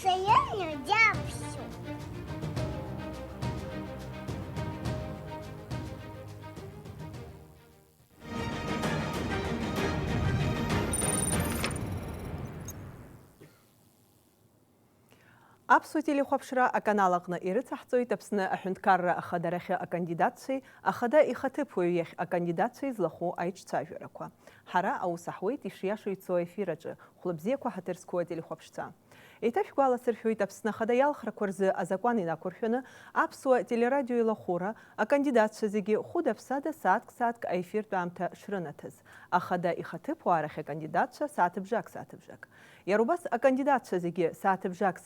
Це я не дявся. Аԥсуа хәаԥшра аканалаҟны ирыцаҳҵоит Аԥсны аҳәынҭқарра ахадарахьы акандидатцәеи, ахада ихаҭыԥуаҩ иахь акандидатцәеи злахәу аиҿцәажәарақәа. Ҳара аус аҳуеит ишиашо ицо аефир аҿы, хәлыбзиақәа ҳаҭыр зқәу ателехәаԥшцәа. Еиҭашәгәаласыршәоит Аԥсны ахада иалхрақәа рзы азакәан инақәыршәаны аԥсуа телерадио илахәыра акандидатцәа зегьы хәыда-ԥсада сааҭк аефиртә аамҭа шрынаҭаз. Ахада ихаҭыԥуаа рахь акандидатцәа сааҭыбжак. Иара убас акандидатцәа зегьы сааҭыбжак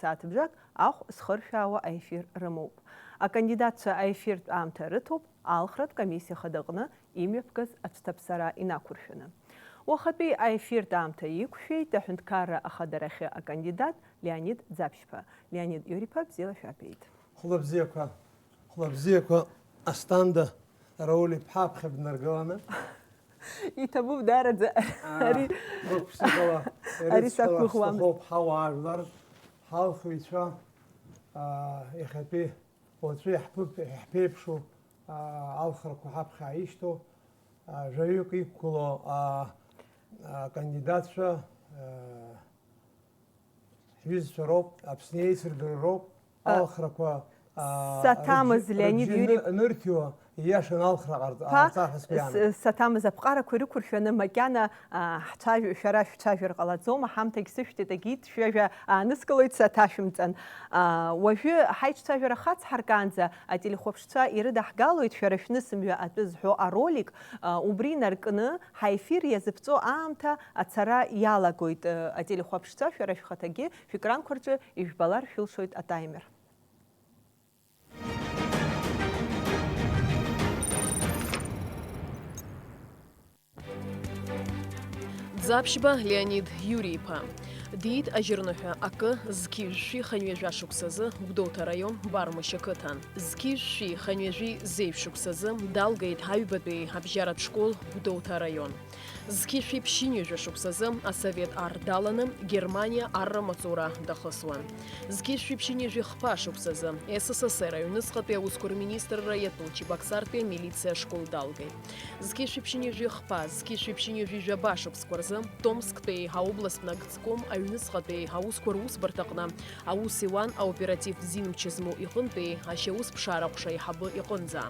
ахә зхыршәаауа аефир рымоуп. Акандидатцәа аефиртә аамҭа рыҭоуп алхратә комиссиа хадаҟны имҩаԥгаз ацәҭаԥсара инақәыршәаны. Уахатәи аефиртә аамҭа иқәшәеит аҳәынҭқарра ахадарахьы акандидат Леонид Ӡаԥшьԥа. Леонид Иуриԥа, бзиала шәаабеит. Хәлыбзиақәа Асҭанда Рауль иԥҳа аԥхьа бнаргыланы. Иҭабуп даараӡа ари сақәгәыӷуамызт. Ҳауаажәлар, ҳалхыҩцәа, иахьатәи уаҵәы иаҳԥеиԥшу алхрақәа ҳаԥхьа ааишьҭоу жәаҩык иқәгыло акандидатцәа ҳҩызцәа роуп, Аԥсны еицырдырра роуп, алхрақәа Саҭамыз Леонид Иуриԥ анырҭиуа ииашан алхра ҟарҵарҳәа сгәы Саҭамыз аԥҟарақәа ирықәыршәаны макьана шәара шәцәажәар ҟалаӡома, ҳамҭагь сышәҭеит, агьит шәажәа ааныскылоит саҭашәымҵан. Уажәы ҳаиҿцәажәара хацҳаркаанӡа ателехәаԥшцәа ирыдаҳгалоит шәара шәнысымҩа атәы зҳәо аролик, убри наркны ҳаефир иазыԥҵәо аамҭа ацара иалагоит. Ателехәаԥшцәа шәара шәхаҭагьы шәекранқәа рҿы ижәбалар шәылшоит атаймер. Ӡаԥшьба Леонид Иуриԥа. Диит ажьырныҳәа акы зқьижәшәи ханҩажәа шықәсазы Гәдоуҭа раион Бармышьа қыҭан. Зқьижәшәи ханҩажәи зеиԥш шықәсазы далгеит ҳаҩбатәи абжьаратә школ Гәдоуҭа раион. Зқьышәи ԥшьынҩажәа шықәсазы асовет ар даланы Германиа арра маҵура дахысуан. Зқьышәи ԥшьынҩажәи хԥа шықәсазы СССР аҩныҵҟатәи аусқәа рминистрра иатәу Чебоксартәи амилициа ашкол далгеит. Зқьышәи ԥшьынҩажәи хԥа, зқьышәи ԥшьынҩажәи жәаба шықәсқәа рзы Томсктәи аобласттә агӡком аҩныҵҟатәи аусқәа русбарҭаҟны аус иуан аоператив зинмчы змоу иҟынтәи ашьаус ԥшаарахәша аиҳабы иҟынӡа.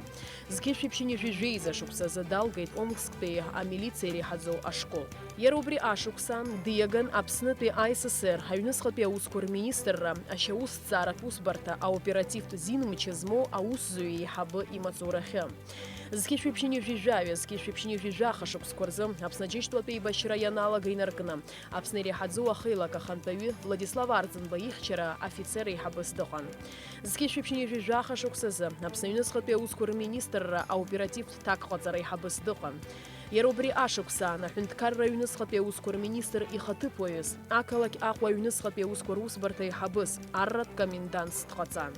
Зқьышәи ԥшьынҩажәи жәеиза шықәсазы далгеит Омсктәи амилициа иреиҳаӡоу ашкол. Иара убри ашықәсан диаган Аԥснытәи АССР аҩныҵҟатәи аусқәа рминистрра ашьаусҭҵааратә усбарҭа аоперативтә зинмчы змоу аусзуҩы еиҳабы имаҵурахьы. Зқьышәи ԥшьынҩажәи жәаҩа, зқьышәи ԥшьынҩажәи жәаха шықәсқәа рзы Аԥсны Џьынџьтәылатәи еибашьра ианалага инаркны Аԥсны иреиҳаӡоу ахеилак ахантәаҩы Владислав Арӡынба ихьчара афицер еиҳабыс дыҟан. Зқьышәи ԥшьынҩажәи жәаха шықәсазы Аԥсны аҩныҵҟатәи аусқәа рминистрра аоперативтә ҭакҟаҵара еиҳабыс дыҟан. Иара убри ашықәсан аҳәынҭқарра аҩныҵҟатәи аусқәа рминистр ихаҭыԥуаҩыс, ақалақь Аҟәа аҩныҵҟатәи аусқәа русбарҭа еиҳабыс арратә комендантс дҟаҵан.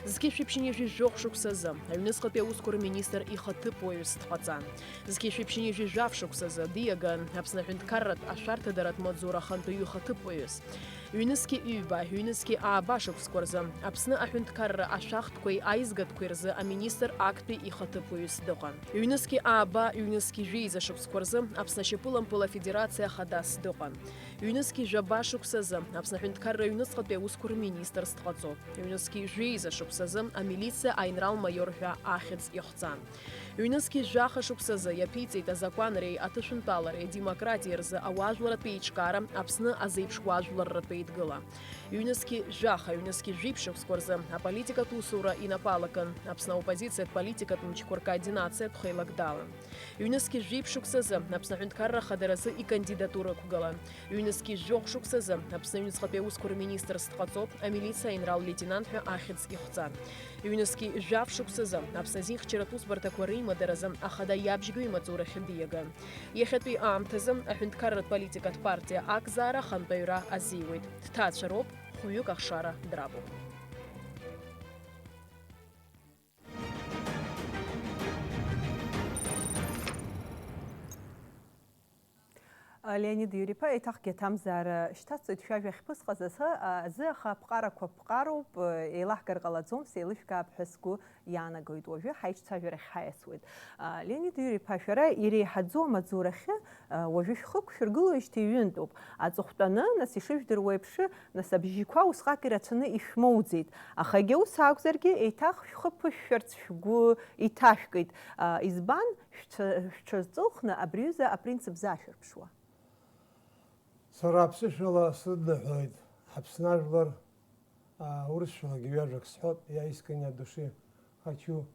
Зқьышәи ԥшьынҩажәи жәохә шықәсазы аҩныҵҟатәи аусқәа рминистр ихаҭыԥуаҩыс дҟаҵан. Зқьышәи ԥшьынҩажәи жәаф шықәсазы диаган Аԥсны аҳәынҭқарратә ашәарҭадаратә маҵзура ахантәаҩы ихаҭыԥуаҩыс. Ҩнызқьи ҩба, ҩнызқьи ааба шықәсқәа рзы Аԥсны аҳәынҭқарра ашәахтәқәеи аизгатәқәеи рзы аминистр актәи ихаҭыԥуаҩыс дыҟан. Ҩнызқьи ааба, ҩнызқьи жәеиза шықәсқәа рзы Аԥсны ашьапылампыл афедерациа хадас дыҟан. Ҩнызқьи жәаба шықәсазы Аԥсны аҳәынҭқарра аҩныҵҟатәи аусқәа рминистрс дҟаҵоуп. Ҩнызқьи жәеиза шықәсазы амилициа аинрал-маиор ҳәа ахьӡ иахәҵан. Ҩнызқьи жәаха шықәсазы иаԥиҵеит азакәанреи, аҭышәынтәалареи, адемократиеи рзы ауаажәларатә еиҿкаара Аԥсны азеиԥш уаажәларратә еидгыла. Ҩнызқьи жәаха, ҩнызқьи жәиԥшь шықәсқәа рзы аполитикатә усура инапалакын Аԥсны аоппозициатә политикатә мчқәа ркоординациатә хеилак далан. Ҩнызқьи жәиԥшь шықәсазы Аԥсны аҳәынҭқарра ахадаразы икандидатура ықәгылан. Ҩнызқьи жәохә шықәсазы Аԥсны аҩныҵҟатәи аусқәа рминистрс дҟаҵоуп, амилициа аинрал-леитенант ҳәа ахьӡ иахәҵан. Ҩнызқьи жәаф шықәсазы Аԥсны азинхьчаратә усбарҭақәа реимадаразы ахада иабжьгоу имаҵурахь диаган. Иахьатәи аамҭазы аҳәынҭқарратә политикатә партиа акзаара ахантәаҩра азиуеит. Дҭаацәа роуп, хәҩык ахшара драбуп. Леонид Юрий-иԥа еиҭах гьаҭамзар шьҭасҵоит шәажәа ахьԥысҟаз азы, аха аԥҟарақәа ԥҟароуп, еилаҳгар ҟалаӡом, сеилышәкаап ҳәа сгәы иаанагоит уажәы ҳаиҿцәажәарахь ҳаиасуеит. Леонид Юрий-иԥа, шәара иреиҳаӡоу амаҵурахьы уажәы шәхы шәыргылоижьҭеи ҩынтәуп. Аҵыхәтәаны, нас ишыжәдыруа еиԥш, нас абжьқәа усҟак ирацәаны ишәмоуӡеит. Аха егьа ус акәзаргьы, еиҭах шәхы ԥышәшәарц шәгәы иҭашәкит. Избан шәҽазҵылхны абриҩыза апринцип зашәырԥшуа? Сара аԥсышәала сыдныҳәоит, Аԥсны ажәлар урысшәалагьы ҩажәак сҳәоит. Я искренне от души хочу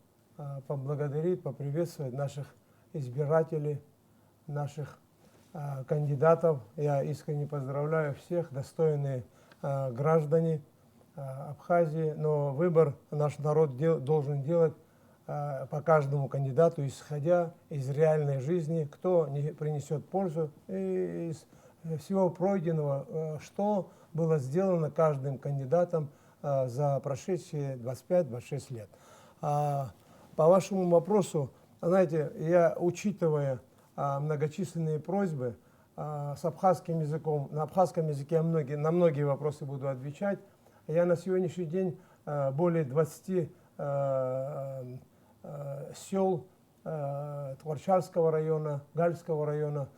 поблагодарить, поприветствовать наших избирателей, наших кандидатов. Я искренне поздравляю всех, достойные граждане Абхазии. Но выбор наш народ должен делать по каждому кандидату, исходя из реальной жизни, кто принесет пользу и из всего пройденного, что было сделано каждым кандидатом за прошедшие 25-26 лет. По вашему вопросу, знаете, я, учитывая многочисленные просьбы с абхазским языком, на абхазском языке на многие вопросы буду отвечать, я на сегодняшний день более 20 сел Творчарского района, Гальского района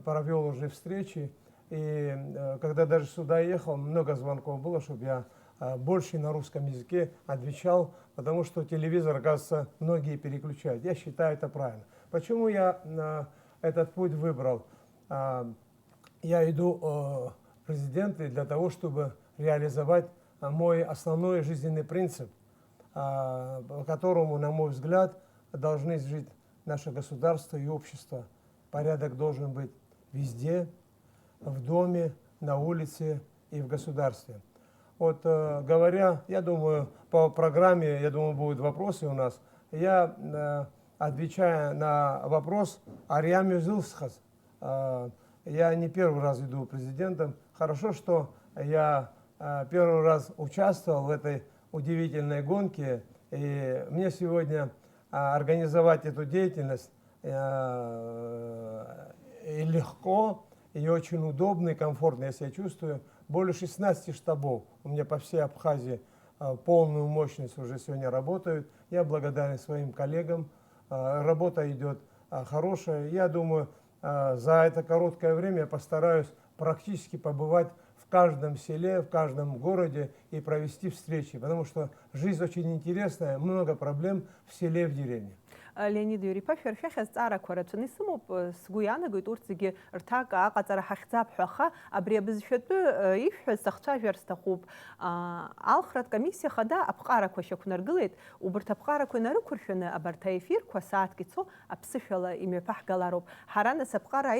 провел уже встречи. И когда даже сюда ехал, много звонков было, чтобы я больше на русском языке отвечал, потому что телевизор, оказывается, многие переключают. Я считаю это правильно. Почему я этот путь выбрал? Я иду в президенты для того, чтобы реализовать мой основной жизненный принцип, по которому, на мой взгляд, должны жить наше государство и общество. Порядок должен быть везде, в доме, на улице и в государстве. Вот говоря, я думаю, по программе, я думаю, будут вопросы у нас. Я, отвечая на вопрос, Ариам Юзилсхас, я не первый раз иду президентом. Хорошо, что я первый раз участвовал в этой удивительной гонке. И мне сегодня организовать эту деятельность и легко, и очень удобно, и комфортно я себя чувствую. Более 16 штабов у меня по всей Абхазии полную мощность уже сегодня работают. Я благодарен своим коллегам. Работа идет хорошая. Я думаю, за это короткое время я постараюсь практически побывать в каждом селе, в каждом городе и провести встречи, потому что жизнь очень интересная, много проблем в селе и в деревне. Леонид Юрий-иԥа, шәара шәахь азҵаарақәа рацәаны исымоуп, сгәы иаанагоит урҭ зегьы рҭак аҟаҵара ҳахьӡап ҳәа, аха абри абызшәатәы ишәҳәаз сахцәажәар сҭахуп. Алхратә комиссиа хада аԥҟарақәа шьақәнаргылеит, убарҭ аԥҟарақәа инарықәыршәаны абарҭ аефирқәа сааҭк ицо аԥсышәала имҩаԥаҳгалароуп. Ҳара нас аԥҟара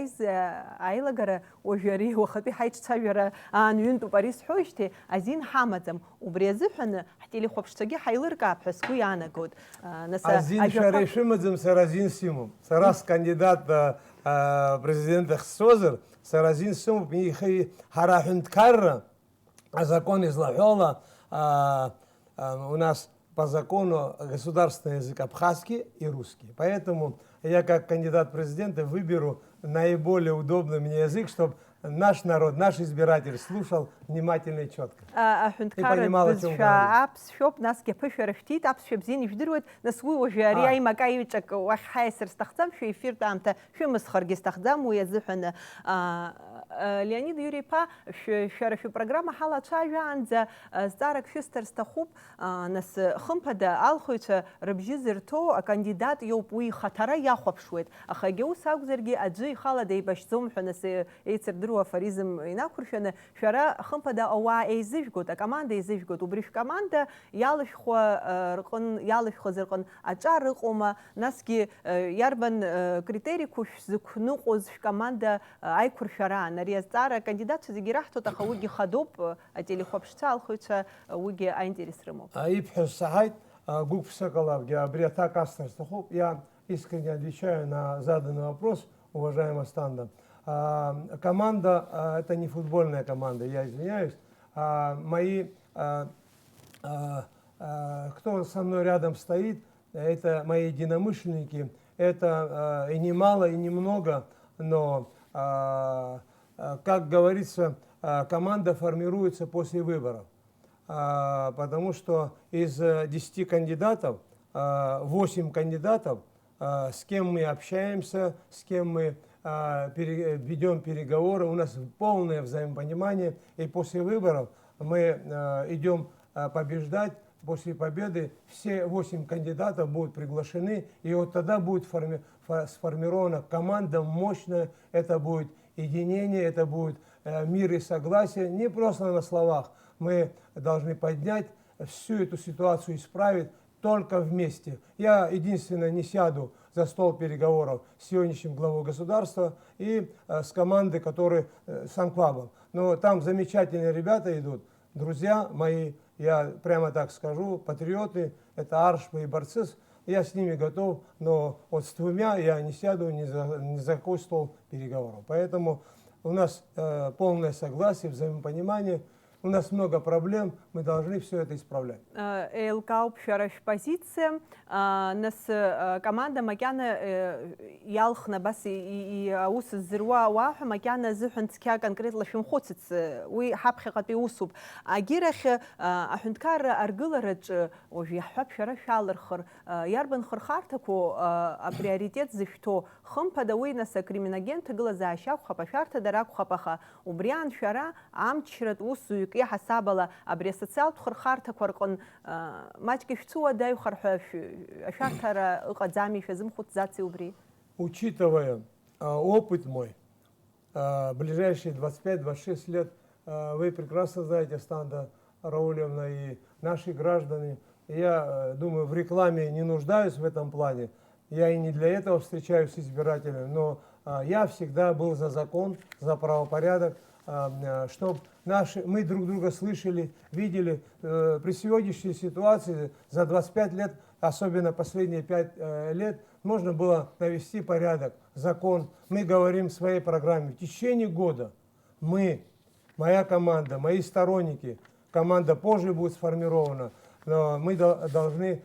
аилагара уажәы ари уахатәи ҳаиҿцәажәара аанҩынтәуп. Ари сҳәоижьҭеи азин ҳамаӡам. Убри азыҳәаны ҳтелехәаԥшцәагьы ҳаилыркаап ҳәа сгәы иаанагоит. Саразин Симов. Сарас кандидат президента Хсозер, Саразин Симов, и Харахунткарра, а закон из Лахола, у нас по закону государственный язык абхазский и русский. Поэтому я как кандидат в президента выберу наиболее удобный мне язык, чтобы наш народ, наш избиратель слушал внимательно и четко. И понимал, о чем говорит. Нас гьаԥышәара шәҭит, аԥсшәа бзианы ижәдыруеит, нас уи уажәы ари аимак аиҿак уахь ҳаиасыр сҭахӡам, шәефиртә аамҭа шәымысхыргьы сҭахӡам уи азыҳәаны. Леонид Юрий-иԥа, шәара шәыпрограмма ҳалацәажәаанӡа зҵаарак шәысҭар сҭахуп, нас хымԥада алхыҩцәа рыбжьы зырҭо акандидат иоуп, уи ихаҭара иахәаԥшуеит. Аха егьа ус акәзаргьы аӡәы ихала деибашьӡом ҳәа нас еицырдыруа афоризм инақәыршәаны, шәара хымԥада ауаа еизыжәгоит, акоманда еизыжәгоит. Убри шәкоманда иалышәхыз рҟын аҿар ыҟоума, насгьы иарбан критериқәа шәзықәныҟәоз шәкоманда аиқәыршәараан. Ари азҵаара акандидатцәа зегьы ираҳҭоит, аха уигьы хадоуп, ателехәаԥшцәа алхыҩцәа уигьы аинтерес рымоуп. Ибҳәаз саҳаит, гәык-ԥсыкала абри аҭак асҭар сҭахуп. Я искренне отвечаю на заданный вопрос, уважаемая Станда. Команда, это не футбольная команда, я извиняюсь. Мои, кто со мной рядом стоит, это мои единомышленники. Это и не мало, и не много, но как говорится, команда формируется после выборов. Потому что из 10 кандидатов, 8 кандидатов, с кем мы общаемся, с кем мы ведем переговоры, у нас полное взаимопонимание, и после выборов мы идем побеждать. После победы все 8 кандидатов будут приглашены, и вот тогда будет сформирована команда мощная, это будет единение, это будет мир и согласие, не просто на словах. Мы должны поднять всю эту ситуацию, исправить только вместе. Я единственное не сяду за стол переговоров с сегодняшним главой государства и с командой, которые с Анклавом. Но там замечательные ребята идут, друзья мои, я прямо так скажу, патриоты, это Аршпа и Барцис, я с ними готов, но вот с двумя я не сяду ни за какой стол переговоров. Поэтому у нас полное согласие, взаимопонимание. У нас много проблем, мы должны все это исправлять. Элкауп шараш позиция. Нас команда макяна ялхна бас и аус зруа вах макяна зухнтскя конкретно шим хочет. Уи хабхигат иусуб. Агирах ахнткар аргыларыч ожи хаб шараш алырхыр. Ярбан хырхартаку приоритет зишто хым падауи нас криминагент глазаща хапашарта дарак хапаха. Убриан шара амчрат усу يا حسابلا أبري سوسيال تخرخارتا كورقون ماچكي شتوا دايو خرحف أشارتر قدامي فزم خود ذاتي убри. Учитывая опыт мой, ближайшие 25-26 лет, вы прекрасно знаете, Станда Раулевна и наши граждане, я думаю, в рекламе не нуждаюсь в этом плане, я и не для этого встречаюсь с избирателями, но я всегда был за закон, за правопорядок, чтобы мы друг друга слышали, видели. При сегодняшней ситуации за 25 лет, особенно последние 5 лет, можно было навести порядок, закон. Мы говорим в своей программе, в течение года мы, моя команда, мои сторонники, команда позже будет сформирована, но мы должны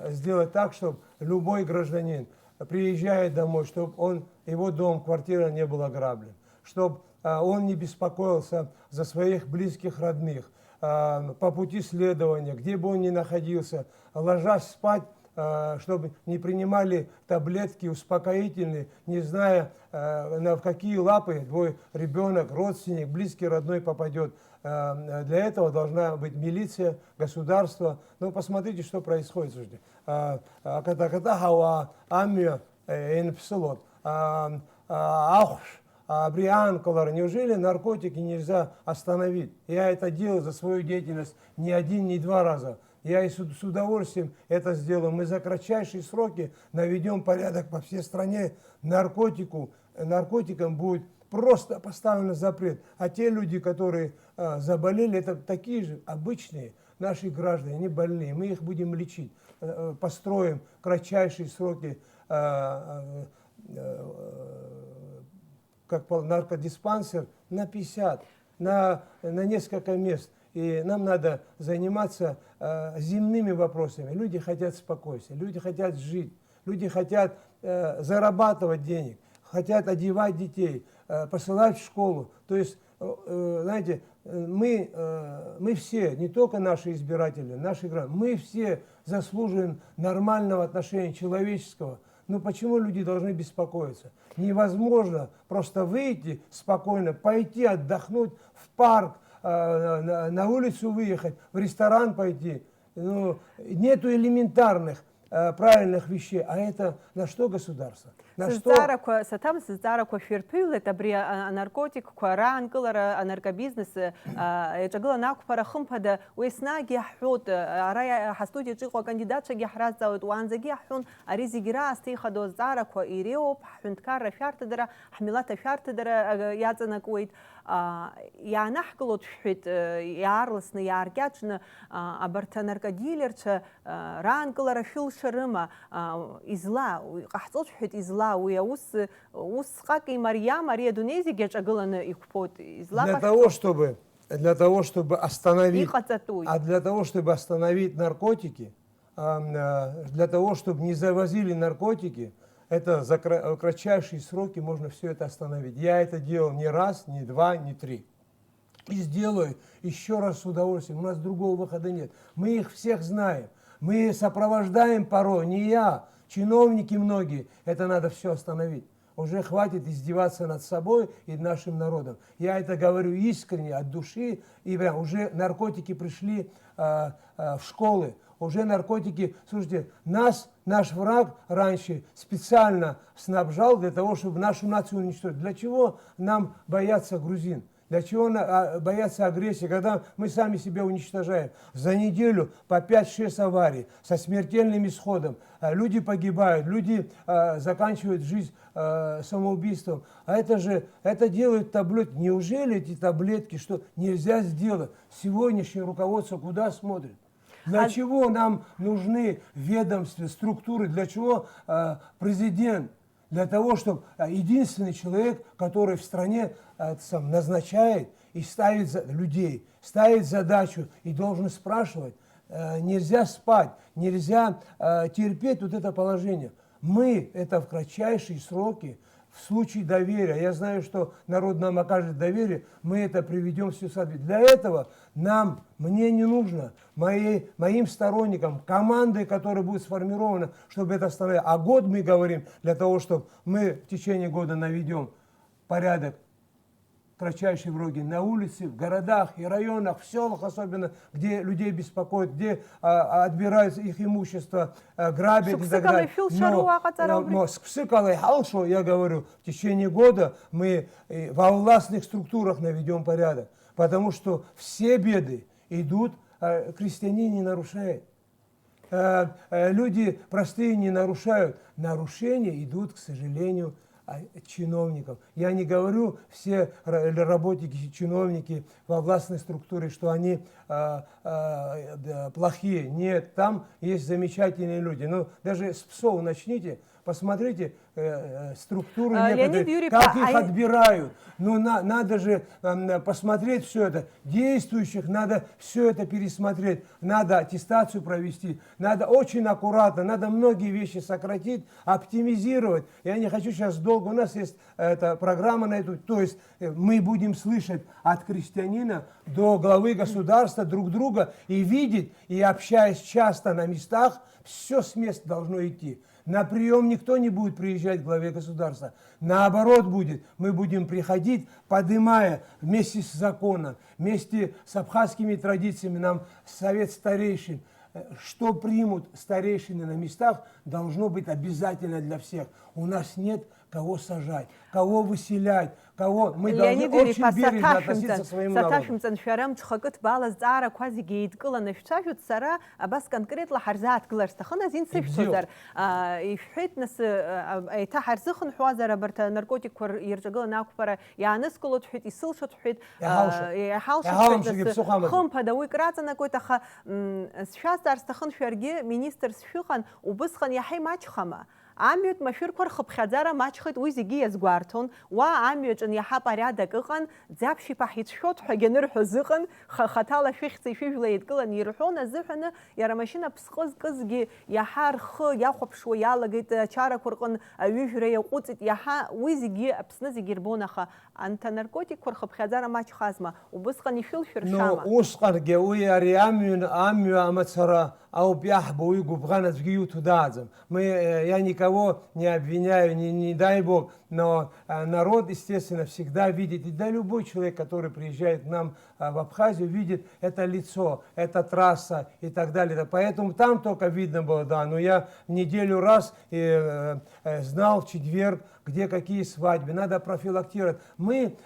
сделать так, чтобы любой гражданин, приезжая домой, чтобы его дом, квартира не была ограблен, чтобы он не беспокоился за своих близких, родных, по пути следования, где бы он ни находился, ложась спать, чтобы не принимали таблетки успокоительные, не зная, в какие лапы твой ребенок, родственник, близкий, родной попадет. Для этого должна быть милиция, государство. Ну, посмотрите, что происходит. Неужели наркотики нельзя остановить? Я это делал за свою деятельность не один, не два раза. Я и с удовольствием это сделаю. Мы за кратчайшие сроки наведем порядок по всей стране. Наркотикам будет просто поставлен запрет. А те люди, которые заболели, это такие же обычные наши граждане, они больные. Мы их будем лечить. Построим кратчайшие сроки, как наркодиспансер на 50, на несколько мест. И нам надо заниматься земными вопросами. Люди хотят спокойствия, люди хотят жить, люди хотят зарабатывать денег, хотят одевать детей, посылать в школу. То есть, знаете, мы все, не только наши избиратели, наши граждане, мы все заслуживаем нормального отношения человеческого. Но почему люди должны беспокоиться? Невозможно просто выйти спокойно, пойти отдохнуть в парк, на улицу выехать, в ресторан пойти. Ну, нету элементарных правильных вещей. А это на что государство? На что? Сыздараква фирпюл, это бри наркотик, куаран, кылара наркобизнес, это накупара хымпада, уеснаги ход, арая хастуди чиква кандидатша гихраз зауд, уанзаги хун, аризи гира астихадо зараква ирео, хунткара фяртадара, хмилата фяртадара, язанакуит. Я нахкалот шхит ярлсны яргячны абарта наркодилерча ранкалара шилшарыма изла қахцот шхит изла уя ус каки Мария Дунези гечагыланы ихпот изла. Для того чтобы остановить, для того чтобы остановить наркотики, для того чтобы не завозили наркотики, это за кратчайшие сроки можно все это остановить. Я это делал не раз, не два, не три. И сделаю еще раз с удовольствием. У нас другого выхода нет. Мы их всех знаем. Мы сопровождаем порой, не я, чиновники многие. Это надо все остановить. Уже хватит издеваться над собой и нашим народом. Я это говорю искренне, от души. И прям уже наркотики пришли в школы. Уже наркотики, слушайте, наш враг раньше специально снабжал для того, чтобы нашу нацию уничтожить. Для чего нам бояться грузин? Для чего бояться агрессии, когда мы сами себя уничтожаем? За неделю по 5-6 аварий со смертельным исходом. Люди погибают, люди заканчивают жизнь самоубийством. А это делают таблетки. Неужели эти таблетки, что нельзя сделать? Сегодняшнее руководство куда смотрит? Для чего нам нужны ведомства, структуры? Для чего президент? Для того, чтобы единственный человек, который в стране назначает и ставит людей, ставит задачу и должен спрашивать. Нельзя спать, нельзя терпеть вот это положение. Мы это в кратчайшие сроки, в случае доверия, я знаю, что народ нам окажет доверие, мы это приведем все в соответствие. Для этого мне не нужно, моим сторонникам, командой, которая будет сформирована, чтобы это остановить. А год мы говорим для того, чтобы мы в течение года наведем порядок кратчайшей вроги на улице, в городах и районах, в селах особенно, где людей беспокоят, где отбирают их имущество, грабят и так далее. Но с псыкалой халшо, я говорю, в течение года мы во властных структурах наведем порядок, потому что все беды идут, крестьянин не нарушает. Люди простые не нарушают. Нарушения идут, к сожалению, чиновников. Я не говорю все работники, чиновники во властной структуре, что они плохие. Нет, там есть замечательные люди. Но даже с ПСО начните, посмотрите структуру некоторые, как их отбирают. Ну, надо же посмотреть все это. Действующих надо все это пересмотреть. Надо аттестацию провести. Надо очень аккуратно. Надо многие вещи сократить, оптимизировать. Я не хочу сейчас долго. У нас есть эта программа на эту. То есть мы будем слышать от крестьянина до главы государства друг друга и видеть, и общаясь часто на местах, все с места должно идти. На прием никто не будет приезжать к главе государства. Наоборот будет. Мы будем приходить, поднимая вместе с законом, вместе с абхазскими традициями, нам совет старейшин. Что примут старейшины на местах, должно быть обязательно для всех. У нас нет кого сажать, кого выселять, кого мы должны очень бережно относиться к своему народу. Саташимцан шарам тхакат балаз зара квази гейт кыланы фчажут сара абас конкретла харзат кыларстахана зин сифсудар. Ифхит нас айта харзыхын хуазара барта наркотик кор иржагыл накупара яныс кулут хит исылшут хит яхалшут хым падауи кратана койта сейчас дарстахын шарге министр сфихан убысхан яхай мачхама. Амют машир кор хбхадара мачхит уизиги язгвартон ва амют ан яха порядок ихан дзапши пахитшот хагенер хузыхан хатала фихци фивлейт кылан ирхон азыхана яра машина псхоз кызги яхар х яхопшо ялагит чара коркон авижре якуцит яха уизиги апсна зигирбонаха анта наркотик кор хбхадара мачхазма убысхан ифил фиршама. Ну усқарге уяри амю амацара ау бяхбу игу бганат гиют удазам. Я никого не обвиняю, не дай бог, но народ, естественно, всегда видит, и да любой человек, который приезжает к нам в Абхазию, видит это лицо, это трасса и так далее. Поэтому там только видно было, да, но я неделю раз знал в четверг, где какие свадьбы, надо профилактировать. Мы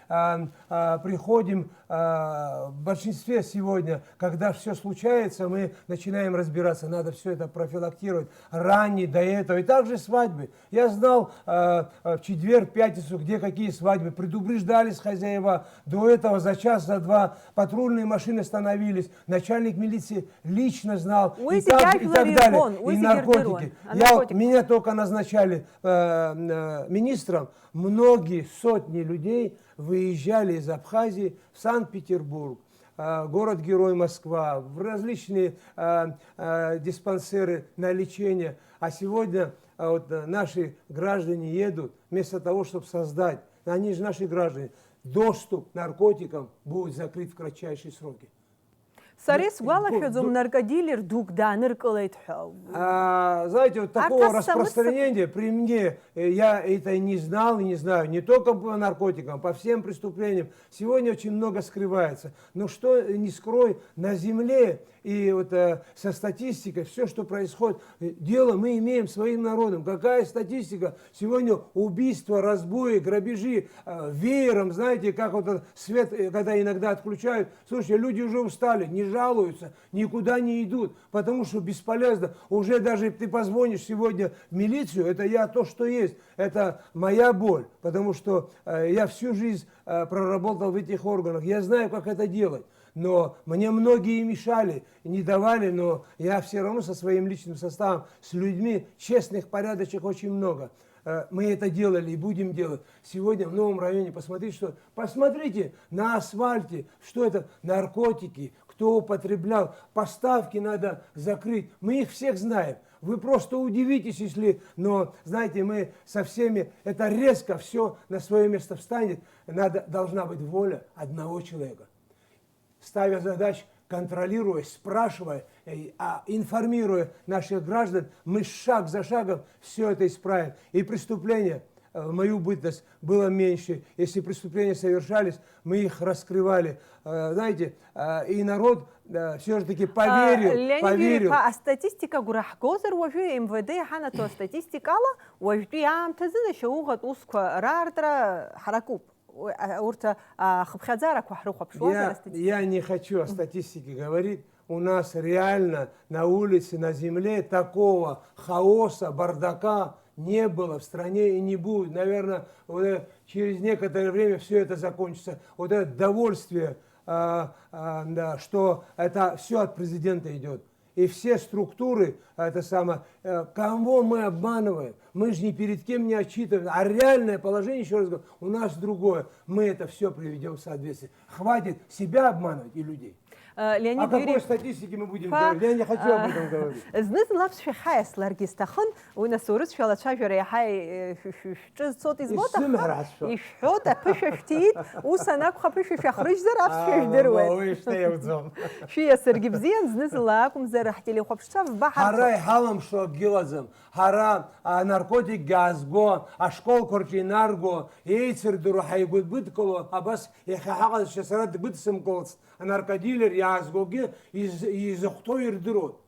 приходим в большинстве сегодня, когда все случается, мы начинаем разбираться, надо все это профилактировать ранее, до этого. И также свадьбы. Я знал в четверг, пятницу, где какие свадьбы, предупреждались хозяева. До этого за час, за два патрульные машины становились, начальник милиции лично знал, и так далее. И наркотики. Меня только назначали министром, многие сотни людей выезжали из Абхазии в Санкт-Петербург, город-герой Москва, в различные диспансеры на лечение. А сегодня наши граждане едут, вместо того, чтобы создать, они же наши граждане, доступ к наркотикам будет закрыт в кратчайшие сроки. Сарис гуалашазум наркодилер дук даныркалайт хау. Знаете, вот такого распространения при мне, я это и не знал, и не знаю, не только по наркотикам, по всем преступлениям. Сегодня очень много скрывается. Но что не скрой, на земле и вот со статистикой, все, что происходит, дело мы имеем своим народом. Какая статистика? Сегодня убийства, разбои, грабежи, веером, знаете, как вот свет, когда иногда отключают. Слушайте, люди уже устали, не жалуются, никуда не идут, потому что бесполезно. Уже даже ты позвонишь сегодня в милицию, это я то, что есть. Это моя боль, потому что я всю жизнь проработал в этих органах. Я знаю, как это делать. Но мне многие мешали, не давали, но я все равно со своим личным составом, с людьми честных, порядочных очень много. Мы это делали и будем делать. Сегодня в новом районе посмотрите на асфальте, что это наркотики, кто употреблял. Поставки надо закрыть. Мы их всех знаем. Вы просто удивитесь, если... Но, знаете, мы со всеми... Это резко все на свое место встанет. Должна быть воля одного человека. Ставя задачу, контролируя, спрашивая, информируя наших граждан, мы шаг за шагом все это исправим. И преступления, в мою бытность, было меньше. Если преступления совершались, мы их раскрывали. Знаете, и народ все-таки поверил. А статистика гурахгозер вожу МВД хана то статистика ала вожу ям тазина шоугат усква рартра харакуб. Я не хочу о статистике говорить. У нас реально на улице, на земле такого хаоса, бардака не было в стране и не будет. Наверное, через некоторое время все это закончится. Вот это довольствие, что это все от президента идет. И все структуры, кого мы обманываем? Мы же ни перед кем не отчитываем. А реальное положение, еще раз говорю, у нас другое. Мы это все приведем в соответствие. Хватит себя обманывать и людей. Леонид О какой статистике мы будем говорить? Я не хочу об этом говорить. Зныз лапс في حاس لارجستخن ونسورس في على شاجر يا حي صوت يزبط يشحوت أبش شتيت وسناك خبش في خرج زر أبش في دروت شيء سرقي بزين znыз لاكم زر حتى لي خبش في بحر هراي حالم شو جلزم هرا ناركوتيك غازغو أشكال كورتي نارغو يصير درو حيقول بدكلو أبس يخاعد شسرات بدسم كولس наркодилер язгоге изохто ирдирот.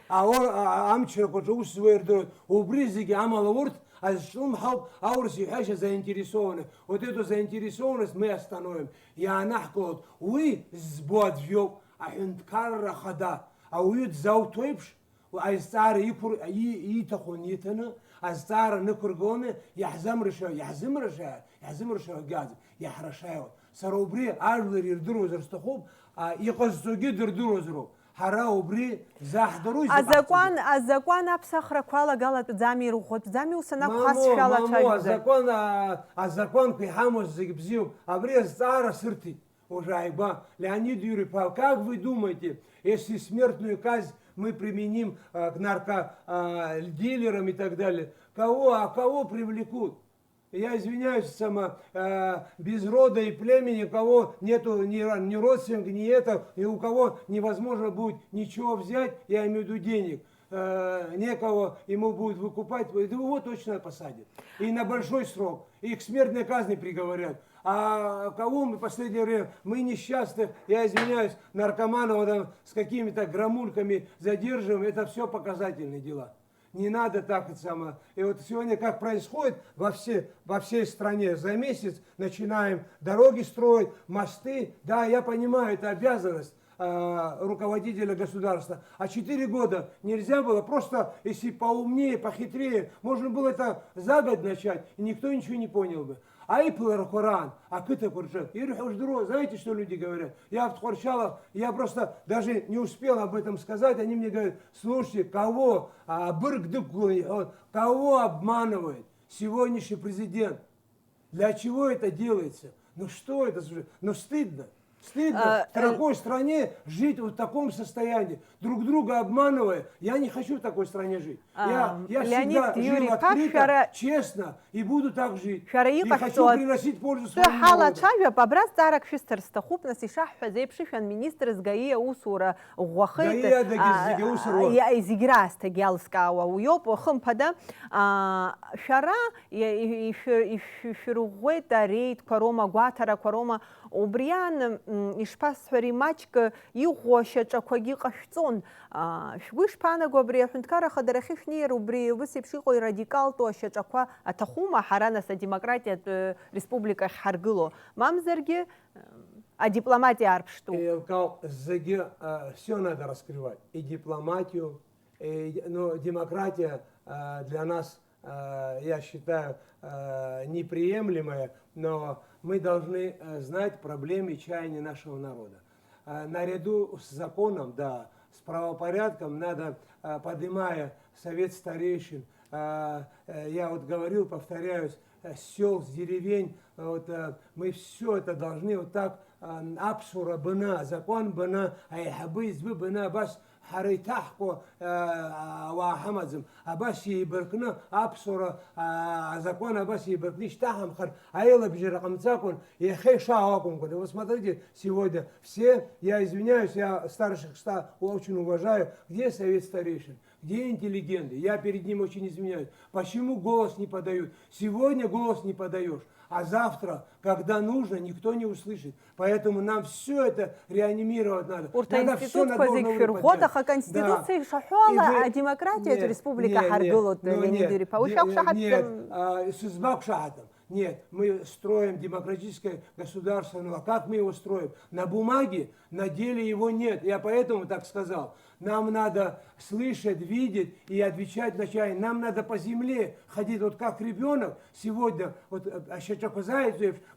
Амчера кочугус ирдирот. Убризиги амалаворт, а шлум хаб аурси хаша заинтересованы. Вот эту заинтересованность мы остановим. Я нахкот, уи сбот вьёк, а хинткарра хада, а уют заутойпш, а истар итахон итана, а стар накургоне, яхзам решаю газ, яхрашаю. Саробри арлер ирдиру зерстахуб, يقصدوا درو زرو حراو بري زاحدروش الزكوان أبسخر كوالا قالت زامي روخوت زامي وسناك خاص شالا تشاجر الزكوان في حاموس زيبزيو أبري زارا сырти ужайба Леонид Юрьевич, как вы думаете, если смертную казнь мы применим к наркодилерам и так далее, кого привлекут? Я извиняюсь, без рода и племени, у кого нету ни родственников, ни это, и у кого невозможно будет ничего взять, я имею в виду денег, некого ему будет выкупать, его точно посадят. И на большой срок, и к смертной казни приговорят. А кого мы в последнее время, мы несчастных, я извиняюсь, наркоманов с какими-то грамульками задерживаем, это все показательные дела. Не надо так это самое. И вот сегодня как происходит во всей стране, за месяц начинаем дороги строить, мосты. Да, я понимаю, это обязанность руководителя государства. А 4 года нельзя было, просто если поумнее, похитрее, можно было это за год начать, и никто ничего не понял бы. А и Коран, а кыта курчат. Знаете, что люди говорят? Я в Тхорчалах, я просто даже не успел об этом сказать. Они мне говорят, слушайте, кого обманывает сегодняшний президент? Для чего это делается? Ну что это? Ну стыдно. Стыдно в такой стране жить в таком состоянии, друг друга обманывая. Я не хочу в такой стране жить. Я Леонид всегда жил Юрий открыто, Пашара- честно и буду так жить. Шара И хочу иҟашәҵо приносить пользу своему ҳала народу. ацәажәап абра зҵаарак шәысҭар сҭахуп, нас ишаҳҳәаз еиԥш ишәан министрс гаи аусура ӷәӷәахеит Гаиадагьы зегьы аус руак. зегь раасҭагь иалскаауа уиоуп хымԥада шәара ишәырӷәӷәеит ареидқәа роума агәаҭарақәа роума убриан ишԥасҳәари маҷк иӷәӷәо ашьаҿақәагьы ҟашәҵон шәгәы ишԥаанаго абри аҳәынҭқар ахадарахьы шәнеир убри ус еиԥш иҟоу ирадикалту ашьаҿақәа аҭахума ҳара нас адемократиатә республикахь ҳаргыло мамзаргьы адипломатиа арԥштәуп Все надо раскрывать. И дипломатию, но демократия для нас, я считаю, неприемлемая, но мы должны знать проблемы и чаяния нашего народа. Наряду с законом, да, с правопорядком надо, поднимая совет старейшин, я вот говорил, повторяюсь, с сел, с деревень, вот, мы все это должны вот так, абсура бына, закон бына, айхабы избы бына, бас حريتحكو وحمزم أباس يبركنا أبصر زكونا أباس يبركنيش تحم خر عيلا بيجي رقم تاكل يخي шагаком куда. Вот смотрите, сегодня все, я извиняюсь, я старших очень уважаю, где совет старейшин, где интеллигенты, я перед ним очень извиняюсь. Почему голос не подают? Сегодня голос не подаешь, а завтра, когда нужно, никто не услышит. Поэтому нам все это реанимировать надо. Надо все на должное поднять. А конституция шахуала, а демократия республика Харгулот, Леонид Юрий Павлович. Нет, мы строим демократическое государство, ну а как мы его строим? На бумаге, на деле его нет. Я поэтому так сказал. Нам надо слышать, видеть и отвечать на чай. Нам надо по земле ходить, вот как ребенок сегодня, вот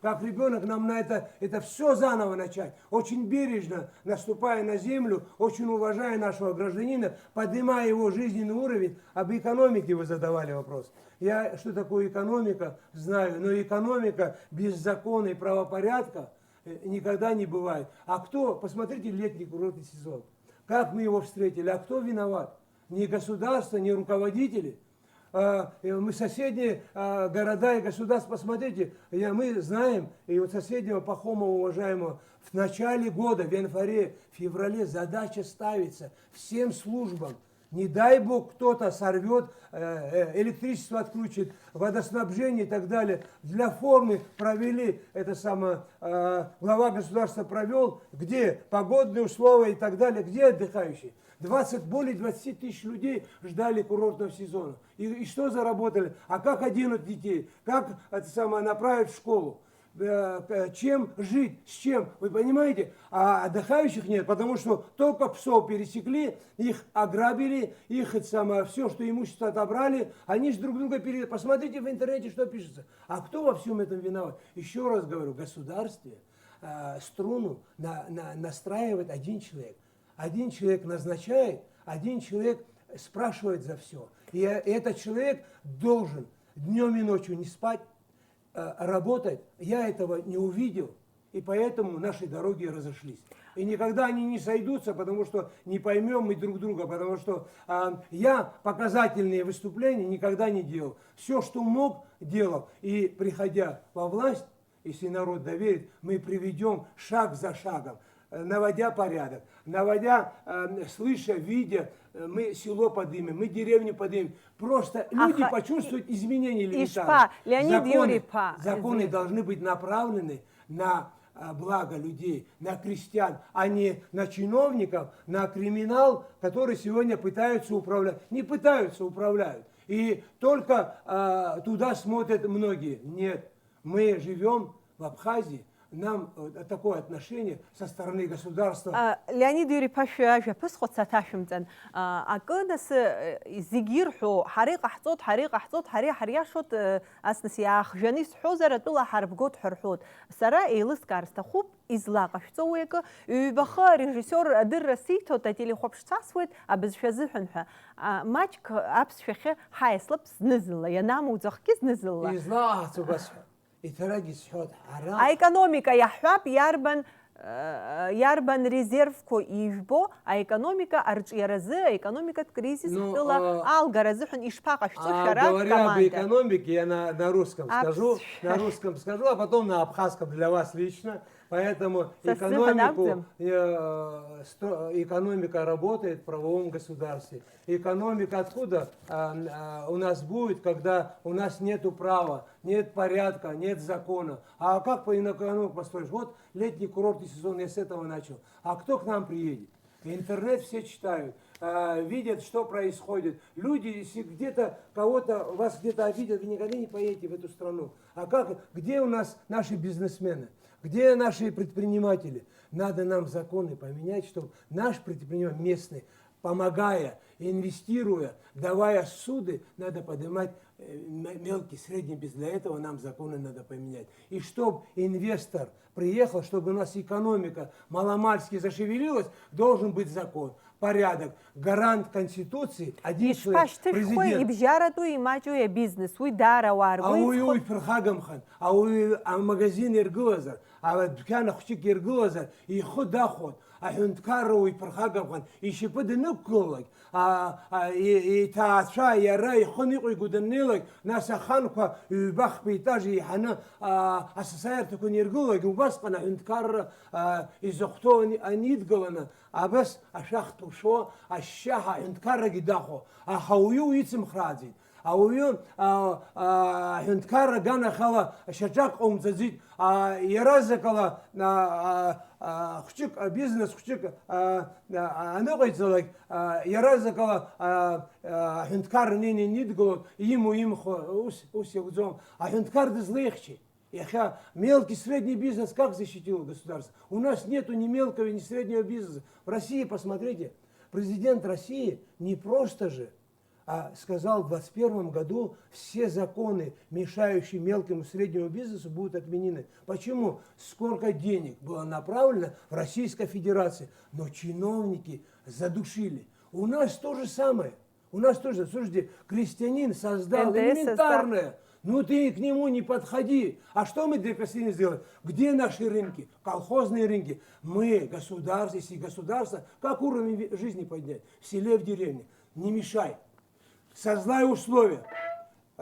как ребенок, нам на это все заново начать. Очень бережно, наступая на землю, очень уважая нашего гражданина, поднимая его жизненный уровень. Об экономике вы задавали вопрос. Я что такое экономика знаю, но экономика без закона и правопорядка никогда не бывает. А кто, посмотрите летний курортный сезон, как мы его встретили, а кто виноват? Не государство, не руководители. Мы соседние города и государства, посмотрите, мы знаем, и вот соседнего Пахомова уважаемого, в начале года, в январе, феврале задача ставится всем службам. Не дай бог кто-то сорвет, электричество отключит, водоснабжение и так далее. Для формы провели, это самое, глава государства провел, где погодные условия и так далее, где отдыхающие. Более 20 тысяч людей ждали курортного сезона. И что заработали? А как оденут детей? Как это самое, направить в школу? Чем жить, с чем, вы понимаете? А отдыхающих нет, потому что только псов пересекли, их ограбили, их это самое, все, что имущество отобрали, они же друг друга Посмотрите в интернете, что пишется. А кто во всем этом виноват? Еще раз говорю, государстве струну настраивает один человек. Один человек назначает, один человек спрашивает за все. И этот человек должен днем и ночью не спать, работать. Я этого не увидел, и поэтому наши дороги разошлись. И никогда они не сойдутся, потому что не поймем мы друг друга, потому что я показательные выступления никогда не делал. Все, что мог, делал. И приходя во власть, если народ доверит, мы приведем шаг за шагом, наводя порядок, слыша, видя, мы село поднимем, мы деревню поднимем. Просто люди почувствуют изменения элементарные. Законы должны быть направлены на благо людей, на крестьян, а не на чиновников, на криминал, который сегодня пытаются управлять. Не пытаются, управляют. И только туда смотрят многие. Нет, мы живем в Абхазии. Нам такое отношение со стороны государства. Леонид Юрий Павлович, песхот саташмтен. Акодас зигирху حريق حصوت حرياشوت أسنسياخ جنيس حوزر تولا حرب جود حرحوت. سرا إيلس كارستخوب إزلاق شتويك وبخار رجسور درسيتو تتيلي خوبش تاسويت أبز شزحنها. ماچ أبس شخه حيسلبس نزل ينامو زخكيز نزل. إزلاق تبصح. Экономика яхвап ярбан ярбан резервко ижбо, а экономика арчьяразы, экономика кризис была алгаразы, он ишпакашцу шарат говоря об экономике, я на русском скажу, а потом на абхазском для вас лично. Поэтому экономика работает в правовом государстве. Экономика откуда у нас будет, когда у нас нету права, нет порядка, нет закона. А как по экономику построишь? Вот летний курортный сезон, я с этого начал. А кто к нам приедет? Интернет все читают, видят, что происходит. Люди, если где-то вас где-то обидят, вы никогда не поедете в эту страну. А где у нас наши бизнесмены? Где наши предприниматели? Надо нам законы поменять, чтобы наш предприниматель местный, помогая, инвестируя, давая суды, надо поднимать мелкий, средний бизнес. Для этого нам законы надо поменять. И чтобы инвестор приехал, чтобы у нас экономика маломальски зашевелилась, должен быть закон, порядок, гарант Конституции, один человек, президент. А магазин Иргылазар, а дукана хучик Иргылазар, и ходаход, а хюнткару и Перхагамхан, и шипады нукулак, и таача, и ара, и хонику и гуданилак, наса ханка, и бах пейтажи, и хана, а сосайр такой Иргылак, и убаспана хюнткара, и зохто анидгалана, а бас ашахту шо, а щаха хюнткара гидахо, а хаую ицем храдзит. А уйон хюнткара гана хала шачак омцазит, а яразакала хучик бизнес хучик аногайцалак яразакала хюнткар нини нидгол им ус явзом, а хюнткар дезлегче. Яха мелкий средний бизнес как защитил государство? У нас нету ни мелкого, ни среднего бизнеса. В России, посмотрите, президент России не просто же сказал, в 2021 году все законы, мешающие мелкому и среднему бизнесу, будут отменены. Почему? Сколько денег было направлено в Российской Федерации, но чиновники задушили. У нас то же самое. У нас тоже, слушайте, крестьянин создал элементарное. Ну ты к нему не подходи. А что мы для крестьянина сделали? Где наши рынки? Колхозные рынки. Мы, государство, если государство, как уровень жизни поднять? В селе, в деревне. Не мешай. Создай условия,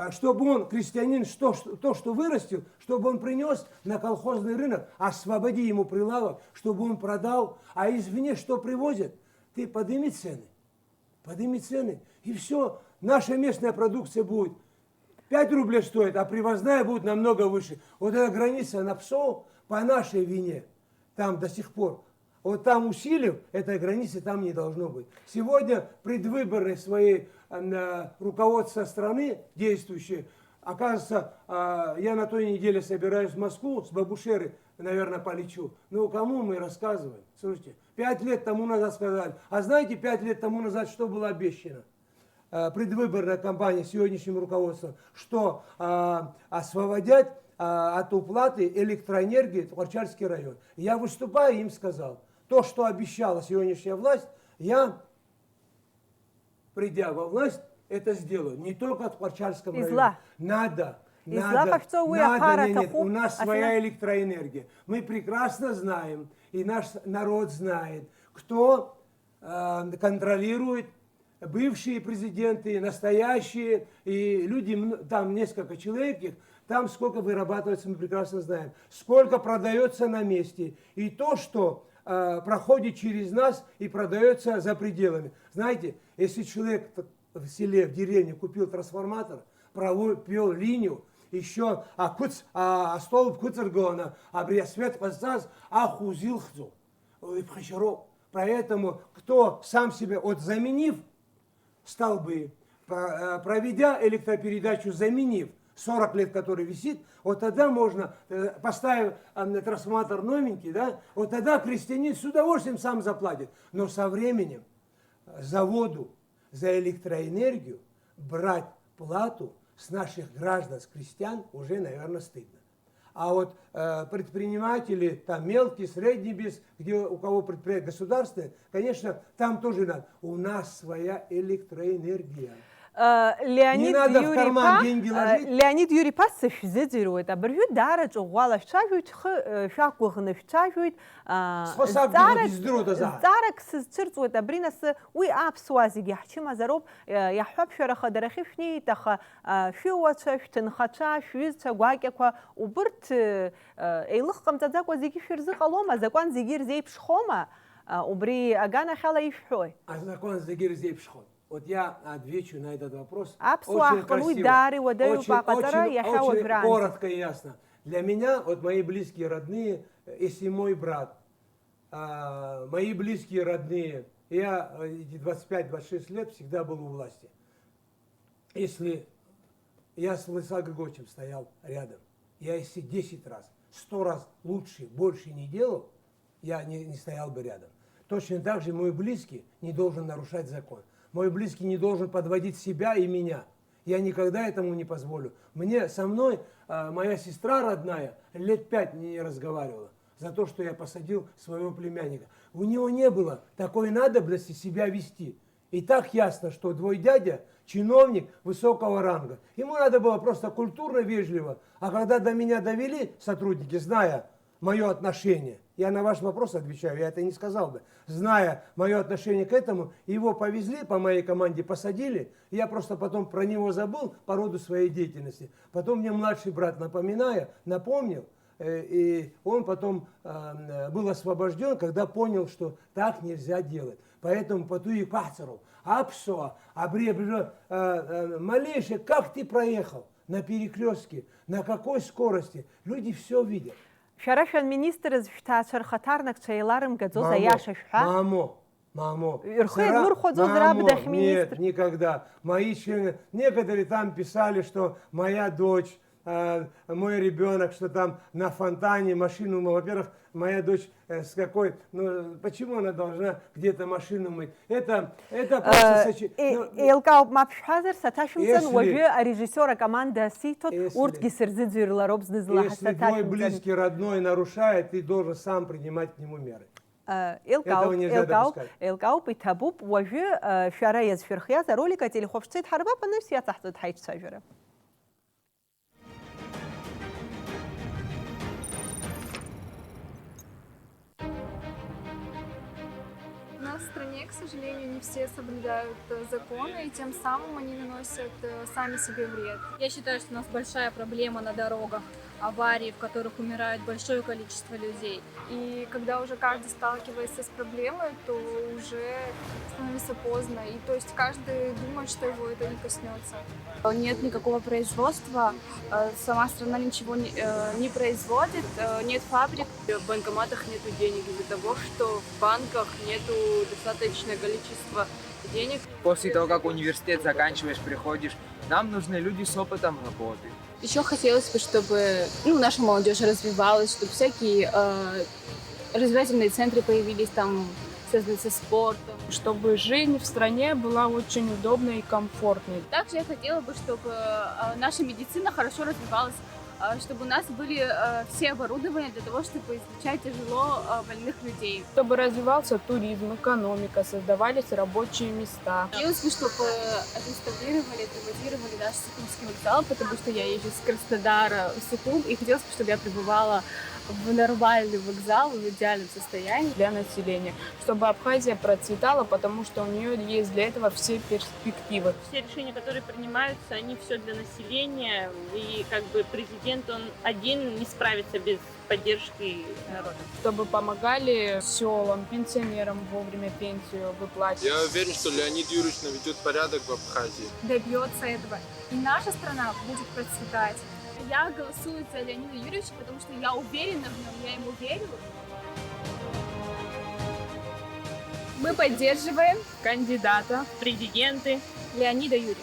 чтобы он, крестьянин, то, что вырастил, чтобы он принес на колхозный рынок, освободи ему прилавок, чтобы он продал, а извне что привозят? Ты подними цены, и все, наша местная продукция будет 5 рублей стоит, а привозная будет намного выше. Вот эта граница на ПСО по нашей вине, там до сих пор. Вот там усилив, этой границы там не должно быть. Сегодня предвыборные свои руководство страны, действующие, оказывается, я на той неделе собираюсь в Москву, с Бабушеры, наверное, полечу. Ну, кому мы рассказываем? Слушайте, 5 лет тому назад сказали. А знаете, 5 лет тому назад что было обещано? Предвыборная кампания сегодняшним руководством, что освободят от уплаты электроэнергии Творчальский район. Я выступаю, им сказал, то, что обещала сегодняшняя власть, я, придя во власть, это сделаю. Не только в Творчальском районе. Надо. У нас своя электроэнергия. Мы прекрасно знаем, и наш народ знает, кто контролирует бывшие президенты, настоящие, и люди, там несколько человек их, там сколько вырабатывается, мы прекрасно знаем, сколько продается на месте, и то, что проходит через нас и продается за пределами. Знаете, если человек в селе, в деревне купил трансформатор, провел линию, еще столб куцергона, свет подстаз, ахузилхзу, поэтому кто сам себе, заменив столбы, проведя электропередачу, заменив 40 лет, который висит, вот тогда можно, поставив трансформатор новенький, да, вот тогда крестьянин с удовольствием сам заплатит. Но со временем заводу за электроэнергию брать плату с наших граждан, с крестьян, уже, наверное, стыдно. А вот предприниматели, там мелкий, средний бизнес, у кого предприятие государственное, конечно, там тоже надо. У нас своя электроэнергия. Леонид надо в карман деньги ложить. Леонид Юрий Пасыш зидирует, а брюд дарач угвала шчажует шакугны шчажует Способны здруда за. зарак сцирцует абринас уи апсуази яхчима зароб яхваб шараха дарахифни таха шуача штынхача шуизча гвакеква убырт эйлыхкам тадзаква зиги ширзыкалома закон зигир зейпшхома убри агана хала ишхой. А закон зигир зейпшхой. Вот я отвечу на этот вопрос очень красиво, очень коротко и ясно. Для меня, вот мои близкие родные, если мой брат, мои близкие родные, я эти 25-26 лет всегда был у власти. Если я с Владиславом Григорьевичем стоял рядом, я если 10 раз, 100 раз лучше, больше не делал, я не стоял бы рядом. Точно так же мой близкий не должен нарушать закон. Мой близкий не должен подводить себя и меня. Я никогда этому не позволю. Со мной моя сестра родная лет 5 не разговаривала за то, что я посадил своего племянника. У него не было такой надобности себя вести. И так ясно, что твой дядя чиновник высокого ранга. Ему надо было просто культурно, вежливо. А когда до меня довели сотрудники, зная мое отношение, я на ваш вопрос отвечаю, я это не сказал бы. Зная мое отношение к этому, его повезли по моей команде, посадили. Я просто потом про него забыл по роду своей деятельности. Потом мне младший брат напомнил, и он потом был освобожден, когда понял, что так нельзя делать. Поэтому потуи пацару, апсо, малейшее, как ты проехал на перекрестке, на какой скорости, люди все видят. Шарашан министр из штатшар хатарнак чайларым гадзоза яшашха. Мамо. Нет, никогда. Мои члены, некоторые там писали, что моя дочь, мой ребенок, что там на фонтане машину, во-первых, моя дочь с какой, почему она должна где-то машину мыть? Это просто Элкау мапшхазер саташимцан вожи режиссера команда Ситот уртги сердзидзир ларобс низла. Если твой близкий родной нарушает, ты должен сам принимать к нему меры. Элкау питабуб вожи шараяз фирхияза ролика телеховшцит харба паневсия тахтад хайч сажера. У нас в стране, к сожалению, не все соблюдают законы, и тем самым они наносят сами себе вред. Я считаю, что у нас большая проблема на дорогах, аварии, в которых умирает большое количество людей. И когда уже каждый сталкивается с проблемой, то уже становится поздно. И то есть каждый думает, что его это не коснется. Нет никакого производства, сама страна ничего не производит, нет фабрик. В банкоматах нет денег из-за того, что в банках нет достаточное количество денег. После того, как университет заканчиваешь, приходишь, нам нужны люди с опытом работы. Еще хотелось бы, чтобы наша молодежь развивалась, чтобы всякие развлекательные центры появились там, связанные со спортом. Чтобы жизнь в стране была очень удобной и комфортной. Также я хотела бы, чтобы наша медицина хорошо развивалась, чтобы у нас были все оборудования для того, чтобы излечать тяжело больных людей. Чтобы развивался туризм, экономика, создавались рабочие места. Хотелось бы, чтобы отреставрировали, отремонтировали наш Сухумский вокзал, потому что я езжу с Краснодара в Сухум, и хотелось бы, чтобы я пребывала в нормальный вокзал, в идеальном состоянии. Для населения, чтобы Абхазия процветала, потому что у нее есть для этого все перспективы. Все решения, которые принимаются, они все для населения, и как бы президент, он один не справится без поддержки народа. Чтобы помогали селам, пенсионерам вовремя пенсию выплачивать. Я уверен, что Леонид Юрьевич наведет порядок в Абхазии. Добьется этого. И наша страна будет процветать. Я голосую за Леонида Юрьевича, потому что я уверена в нем, я ему верю. Мы поддерживаем кандидата в президенты Леонида Юрьевича.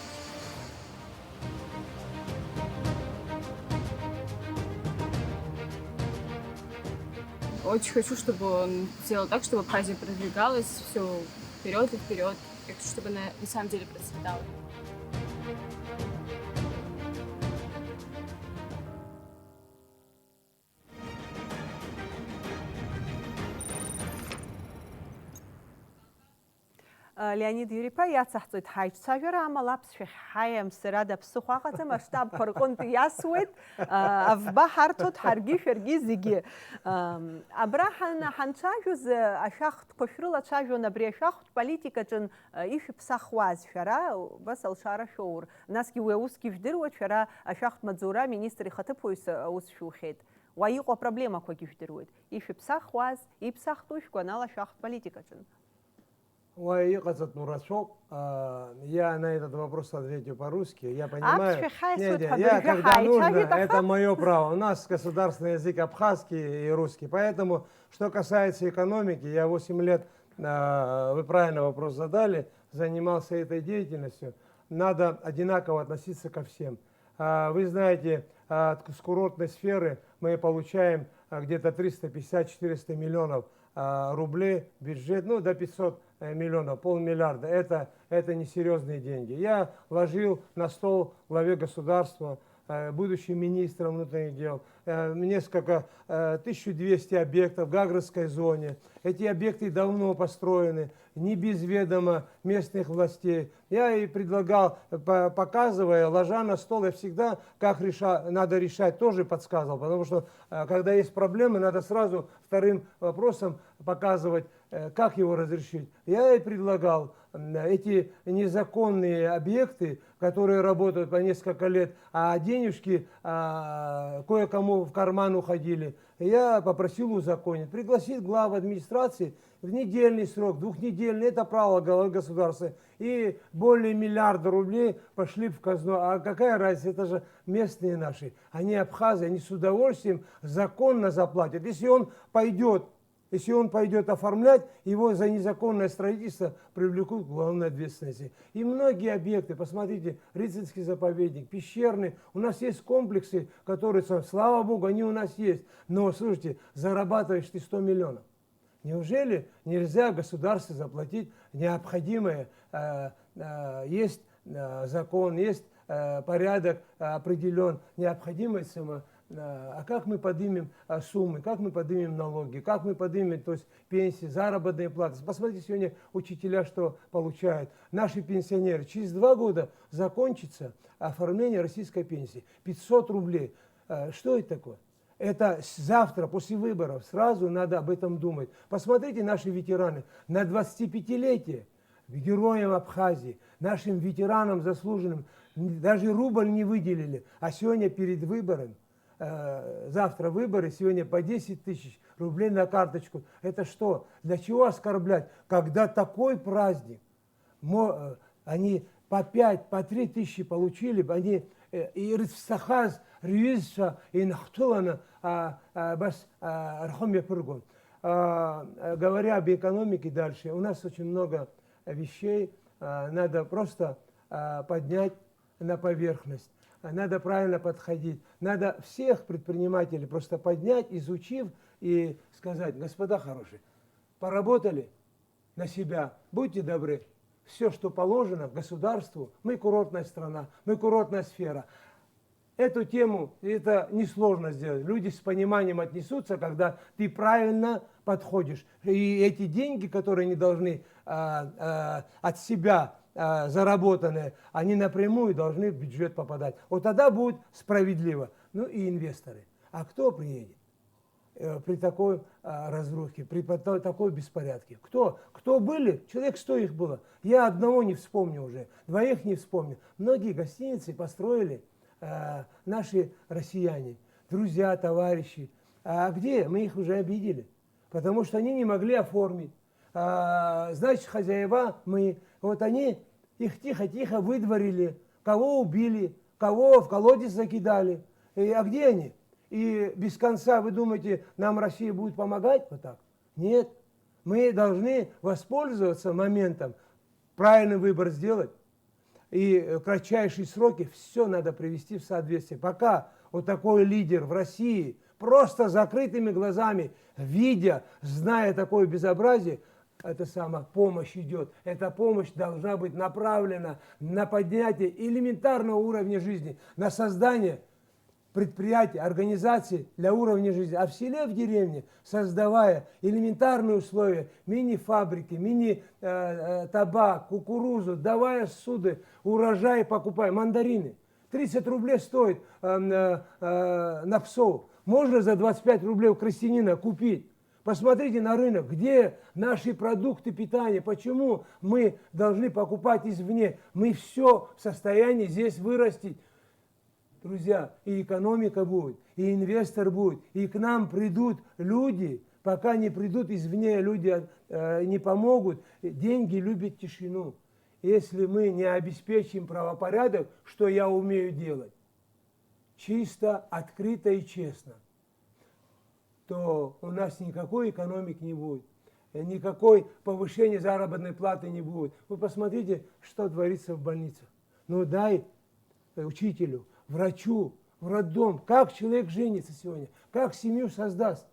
Очень хочу, чтобы он сделал так, чтобы Абхазия продвигалась все вперед и вперед. Я хочу, чтобы она на самом деле процветала. Леонид Юрипа иацаҳҵоит ҳаиҿцәажәара, амала аԥсшәахь ҳаиамсыр ԥсыхәа аҟаӡам, аштабқәа рҟынтә иасуеит, авба ҳарҭоит ҳаргьы шәаргьы зегьы. Абра ҳанцәажәоз ашәахтәқәа шәрылацәажәон, абри ашәахтә политикаҿын ишәыԥсахуаз шәара, бас алшара шәоур. Насгьы уи аусгьы жәдыруеит, шәара ашәахтә маҵура министр ихаҭыԥуаҩыс аус шәухьеит. Уа иҟоу апроблемақәагьы жәдыруеит. Ишәыԥсахуаз, ибсахтәу шәкәанала ашәахтә политикаҿын. Ой, я на этот вопрос отвечу по-русски. Я понимаю, когда нужно, это мое право. У нас государственный язык абхазский и русский. Поэтому, что касается экономики, я 8 лет, вы правильно вопрос задали, занимался этой деятельностью. Надо одинаково относиться ко всем. Вы знаете, с курортной сферы мы получаем где-то 350-400 миллионов рублей бюджет, ну до 500 миллионов, полмиллиарда. Это несерьезные деньги. Я вложил на стол главе государства, будущим министром внутренних дел, несколько 1200 объектов в Гагрской зоне. Эти объекты давно построены, не без ведома местных властей. Я и предлагал, показывая, ложа на стол, я всегда, как надо решать, тоже подсказывал. Потому что, когда есть проблемы, надо сразу вторым вопросом показывать, как его разрешить. Я и предлагал эти незаконные объекты, которые работают по несколько лет, а денежки кое-кому в карман уходили, я попросил узаконить, пригласить глав администрации в недельный срок, двухнедельный, это право главы государства, и более миллиарда рублей пошли в казну. А какая разница, это же местные наши, они абхазы, они с удовольствием законно заплатят. Если он пойдет оформлять, его за незаконное строительство привлекут к уголовной ответственности. И многие объекты, посмотрите, Рыцарский заповедник, Пещерный, у нас есть комплексы, которые, слава богу, они у нас есть. Но, слушайте, зарабатываешь ты 100 миллионов. Неужели нельзя государству заплатить необходимое? Есть закон, есть порядок определен, необходимость а как мы поднимем суммы, как мы поднимем налоги, как мы поднимем, то есть пенсии, заработные платы. Посмотрите, сегодня учителя что получают. Наши пенсионеры. Через 2 года закончится оформление российской пенсии. 500 рублей. Что это такое? Это завтра, после выборов, сразу надо об этом думать. Посмотрите, наши ветераны на 25-летие героям Абхазии, нашим ветеранам заслуженным, даже рубль не выделили. А сегодня перед выбором, завтра выборы, сегодня по 10 тысяч рублей на карточку. Это что? Для чего оскорблять? Когда такой праздник, они по 5, по 3 тысячи получили, они и Рыцсахаз, Рюизша, и Нахтулана, бас Архомья Пыргон. Говоря об экономике дальше, у нас очень много вещей, надо просто поднять на поверхность. Надо правильно подходить. Надо всех предпринимателей просто поднять, изучив и сказать: господа хорошие, поработали на себя, будьте добры. Все, что положено государству, мы курортная страна, мы курортная сфера. Эту тему, это несложно сделать. Люди с пониманием отнесутся, когда ты правильно подходишь. И эти деньги, которые они должны от себя заработанные, они напрямую должны в бюджет попадать. Вот тогда будет справедливо. Ну и инвесторы. А кто приедет при такой разрухе, при такой беспорядке? Кто были? Человек 100 их было. Я одного не вспомню уже, 2 не вспомню. Многие гостиницы построили наши россияне, друзья, товарищи. А где? Мы их уже обидели. Потому что они не могли оформить. Значит, хозяева мы. Вот они их тихо-тихо выдворили, кого убили, кого в колодец закидали. А где они? И без конца, вы думаете, нам Россия будет помогать вот так? Нет. Мы должны воспользоваться моментом, правильный выбор сделать. И в кратчайшие сроки все надо привести в соответствие. Пока вот такой лидер в России просто закрытыми глазами, видя, зная такое безобразие, эта самая помощь идет. Эта помощь должна быть направлена на поднятие элементарного уровня жизни, на создание предприятия, организации для уровня жизни, а в селе, в деревне, создавая элементарные условия, мини-фабрики, мини-табак, кукурузу, давая суды, урожай покупая, мандарины. 30 рублей стоит на псов. Можно за 25 рублей у крестьянина купить. Посмотрите на рынок, где наши продукты питания, почему мы должны покупать извне. Мы все в состоянии здесь вырастить. Друзья, и экономика будет, и инвестор будет, и к нам придут люди, пока не придут извне, люди не помогут. Деньги любят тишину. Если мы не обеспечим правопорядок, что я умею делать, чисто, открыто и честно, то у нас никакой экономики не будет, никакой повышения заработной платы не будет. Вы посмотрите, что творится в больницах. Ну дай учителю, врачу, в роддом, как человек женится сегодня, как семью создаст.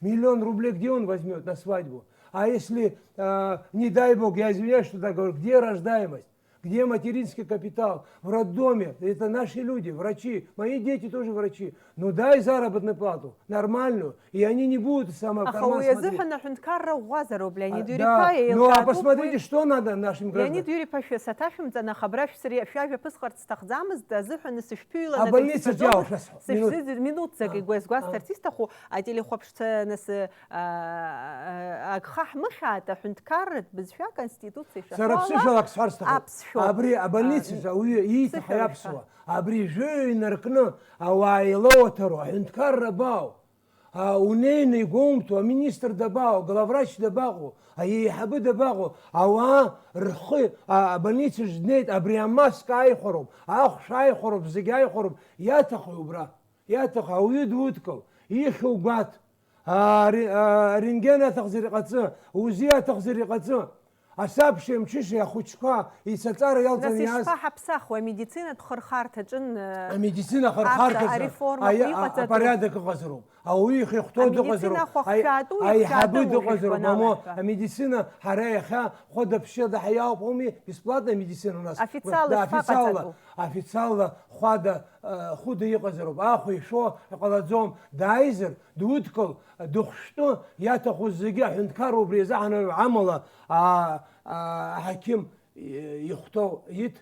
1 000 000 рублей где он возьмет на свадьбу? А если, не дай Бог, я извиняюсь, что так говорю, где рождаемость? Где материнский капитал? В роддоме. Это наши люди, врачи. Мои дети тоже врачи. Ну дай заработную плату, нормальную. И они не будут сама в карман смотреть. Да. Ну а посмотрите, что надо нашим гражданам. А больница делал сейчас. Абри аболница уйти хаябсва. Абри жей наркно, ауайлотеру, хинткар бау. Унейный гомту, а министр добавил, главврач добавил, а ей хабы добавил, а рхы, а больница ждет, а бриамас кайхором, ах шайхором, зигайхором, я такой бра, я такой, а уйд вудков, их угад, а рентгена тахзирикаца, узия тахзирикаца. أسابشم شيء يا خوشكا يستطيع يلتن ياس. نسيش حبسخ وميديسينا خرخارت جن. ميديسينا خرخارت. أي أبريدك قصروا. أو يخطود قصروا. أي حبود قصروا. ماما ميديسينا حريخا خد بشدة حياة بومي بسبلاتنا ميديسينا ناس. أفيتسال خد خود يقصروا. أخوي شو قلزوم دايزر دودكل دخشتو يا تأخذ زجاج هنكروا بريزعنا عمله. حكيم يخطو يت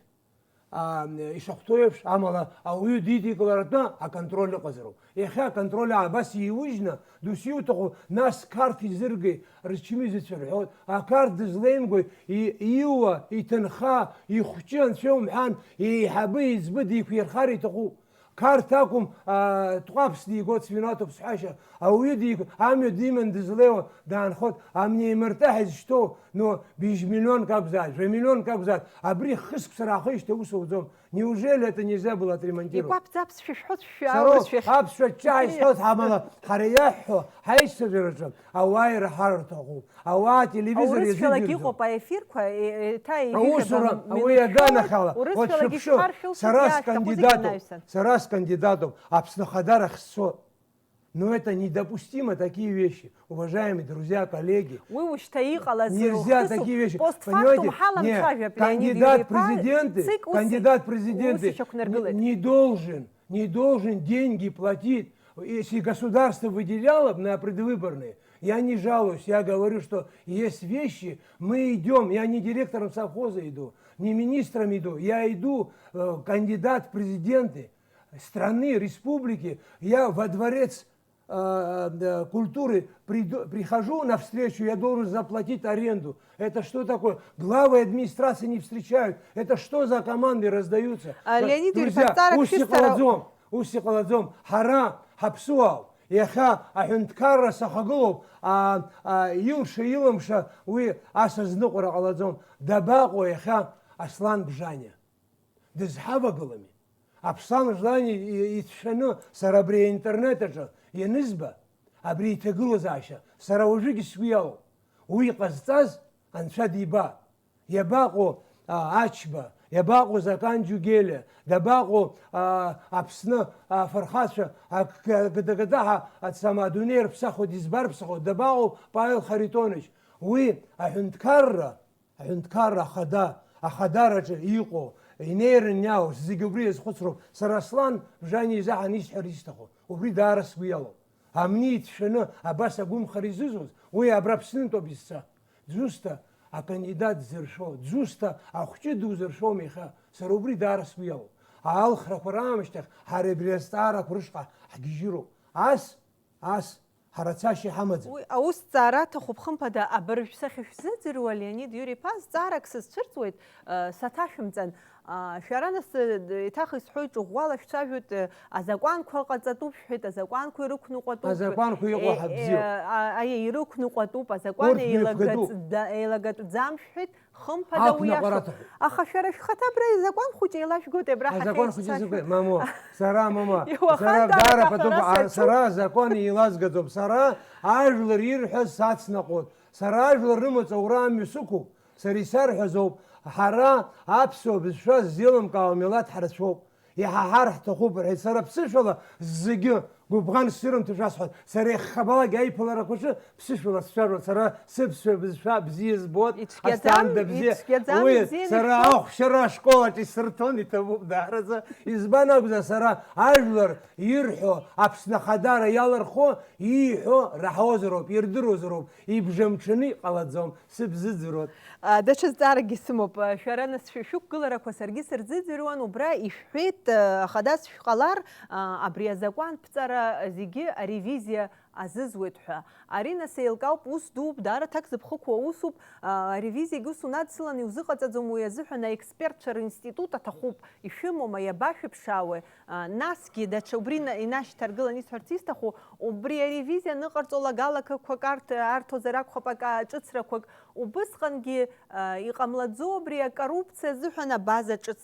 يشخطويفش عمله أو يديتي كلارتنا كنترول قزرو إخا كنترول بس يوجنا دوسيو تقو ناس كارت زرقي رشمي زتفرحوت كارت زليمقوي يوا يتنخا يخشان شوم حان يحبي يزبدي في الخاري تقو كارتاكم تقابس دي قوت سفيناتو بسحاشة أو يدي عم ديما دزليو دان خد عمني مرتاح شتو نو بيج مليون كابزات 2 مليون كابزات أبري خسك صراحيش توسو زوم неужели это нельзя было отремонтировать؟ أبس في الشاي شحط حمله حريحه حيش سجرته أواير حرته أوا تلفزيون يزيد أوسرا أويا دانا خلا вот شوف сарас кандидатов أبس خدار خسو. Но это недопустимо, такие вещи, уважаемые друзья, коллеги. Нельзя такие вещи. Понимаете? Нет, кандидат в президенты не должен деньги платить. Если государство выделяло на предвыборные, я не жалуюсь, я говорю, что есть вещи, мы идем, я не директором совхоза иду, не министром иду, я иду кандидат в президенты страны, республики, я во дворец культуры прихожу навстречу, я должен заплатить аренду. Это что такое? Главы администрации не встречают. Это что за команды раздаются? Друзья, усти каладзом, хара, хапсуал, яха, ахюнткара сахаглов, юлша, юлымша, уи асазнукура каладзом, дабаку, яха, аслан бжаня. Дезхаваглами. Апсан ждани и тшану сарабри интернета же. ينسبة أبري تقول زاشة سراوجيك سوياو ويقصتاز أنشاد يبا يباقو أشبا يباقو زكان جوجيلة دباقو أبسنا فرخاشة كدقدها أتسامدونير بسخو ديزبار بسخو دباقو بايل خريطونش وي أحنتكرر خدا أخدارة يقو инейрен няу, зигубри схуцру, сараслан в жане заханис харистаху, убри дарас вияло. А мне тшено, абаса гум харизузус, уй абрапсин то бисца. Джуста, а кандидат зершо, джуста, а хчеду зершо миха, сарубри дарас вияло. А алхрахурамштах, харебрестара крушка, хагижиро. Ас, харацаши хамадзе. Аус цара тахубхым пада абыржсахи фзэзыру Леонид Юрий-иԥа зҵаарак сызцәырҵуеит саҭашәымҵан. Шәара нас еиҭах исҳәоит ҿыӷәӷәала шәцәажәоит азакәанқәа ҟаҵатәуп шәҳәеит, азакәанқәа ирықәныҟәатәуп. Азакәанқәа иҟоу ҳабзиоуп. Ирықәныҟәатәуп, азакәан еилагатәӡам шәҳәеит, хымԥада уи иашоуп. Аха шәара шәхаҭа абра азакәан хәыҷ еилашәгоит абра азакәан хәыҷ изакәи? Мамо, сара мама, сара дара патуп, сара азакәан еилазгаӡом, сара ажәлар ирҳәаз сацнаҟәоит, сара ажәлар рымаҵура амҩа сықәуп, сара исарҳәазоуп. Ҳара аԥсуа бызшәа ззеилымкаауа милаҭ ҳрацәоуп, иҳаҳар ҳҭахуп рҳәеит. Сара ԥсышәала зегьы гәыбӷан ссирымҭо шәасҳәоит. Сара ихабалагь аиԥыларақәа аҿы ԥсышәала сцәажәоит. Сара сыԥсуа бызшәа бзиа збоит, асҭанда бзиа. Уи сара ахәшьара ашколаҿ исырҭон, иҭабуп даара. Избан акәзар, сара ажәлар ирҳәо, Аԥсны Ахадара иалырхо, ииҳәо раҳозароуп, ирдыруазароуп, ибжамҽаны иҟалаӡом, сыбзыӡыроуп. Даҽа зҵааракгьы сымоуп. Шәара нас шәықәгыларақәа саргьы сырзыӡырҩуан, убра ишәҳәеит, хадас шәҟалар, абри азакәан ԥҵара зегьы аревизиа азызуеит ҳәа. Ари нас еилкаауп, ус дууп, даара ҭак зыԥхықәу аусуп, аревизиагьы ус унадсылан иузыҟаҵаӡом, уи азыҳәан аекспертцәа ринститут аҭахуп. Ишәымоума, иабашәыԥшаауеи? Насгьы даҽа убри инашьҭаргылан исҳәарц исҭаху, убри аревизиа ныҟарҵо лагалақақәак арҭозар акәхап ҿыцрақәак, убысҟангьы иҟамлаӡо абри акоррупциа азыҳәан абаза ҿыц.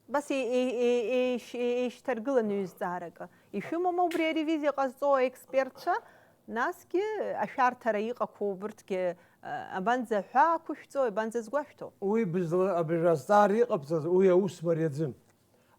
Бас еишьҭаргылан ҩ-зҵааракы. Ишәымоума убри аревизиа ҟазҵо аекспертцәа? Насгьы ашәарҭара иҟақәоу убырҭгьы абанӡаҳәа ақәышәҵо, абанӡазгәашәҭо. Уи абжазҵаара иҟабҵаз, уи аус мариаӡым.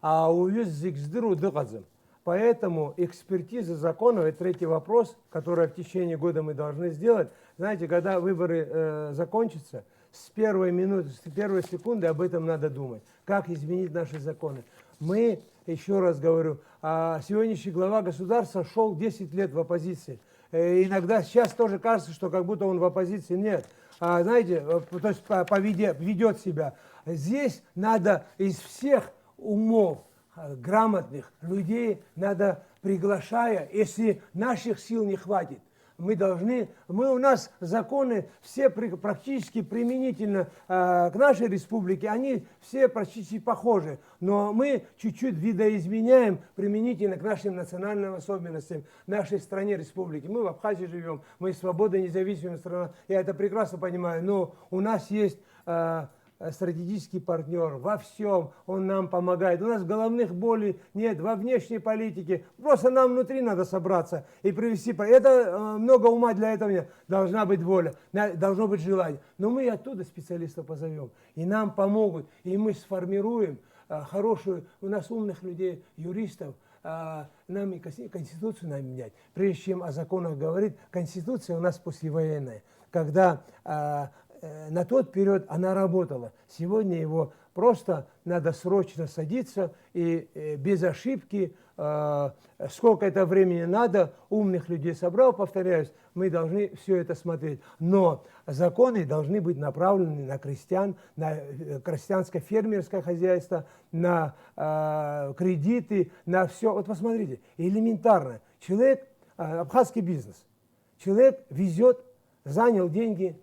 Ауаҩы зегь здыруа дыҟаӡам. Поэтому экспертиза законов, и третий вопрос, который в течение года мы должны сделать, знаете, когда выборы закончатся, с первой минуты, с первой секунды об этом надо думать. Как изменить наши законы. Мы, еще раз говорю, сегодняшний глава государства шел 10 лет в оппозиции. Иногда сейчас тоже кажется, что как будто он в оппозиции. Нет. Знаете, то есть ведет себя. Здесь надо из всех умов, грамотных людей, надо, приглашая, если наших сил не хватит, у нас законы все практически применительно к нашей республике, они все практически похожи, но мы чуть-чуть видоизменяем применительно к нашим национальным особенностям, нашей стране, республике. Мы в Абхазии живем, мы свободная, независимая страна, я это прекрасно понимаю, но у нас есть стратегический партнер во всем, он нам помогает. У нас головных болей нет во внешней политике. Просто нам внутри надо собраться и привести. Это много ума для этого нет. Должна быть воля, должно быть желание. Но мы и оттуда специалистов позовем. И нам помогут. И мы сформируем хорошую, у нас умных людей, юристов, нам и Конституцию надо менять. Прежде чем о законах говорить, Конституция у нас послевоенная. Когда на тот период она работала. Сегодня его просто надо срочно садиться и без ошибки, сколько это времени надо, умных людей собрал, повторяюсь, мы должны все это смотреть. Но законы должны быть направлены на крестьян, на крестьянско-фермерское хозяйство, на кредиты, на все. Вот посмотрите, элементарно. Человек, абхазский бизнес, человек везет, занял деньги,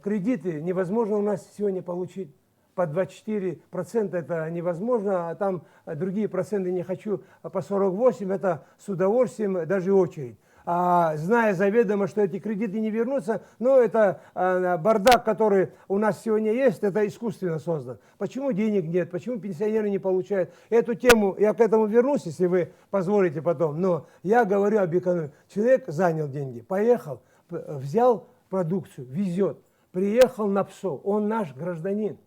кредиты невозможно у нас сегодня получить. По 24% это невозможно, а там другие проценты не хочу, по 48% это с удовольствием, даже очередь. Зная заведомо, что эти кредиты не вернутся, но это бардак, который у нас сегодня есть, это искусственно создан. Почему денег нет, почему пенсионеры не получают? Эту тему, я к этому вернусь, если вы позволите потом, но я говорю об экономии. Человек занял деньги, поехал, взял продукцию, везет, приехал на ПСО, он наш гражданин.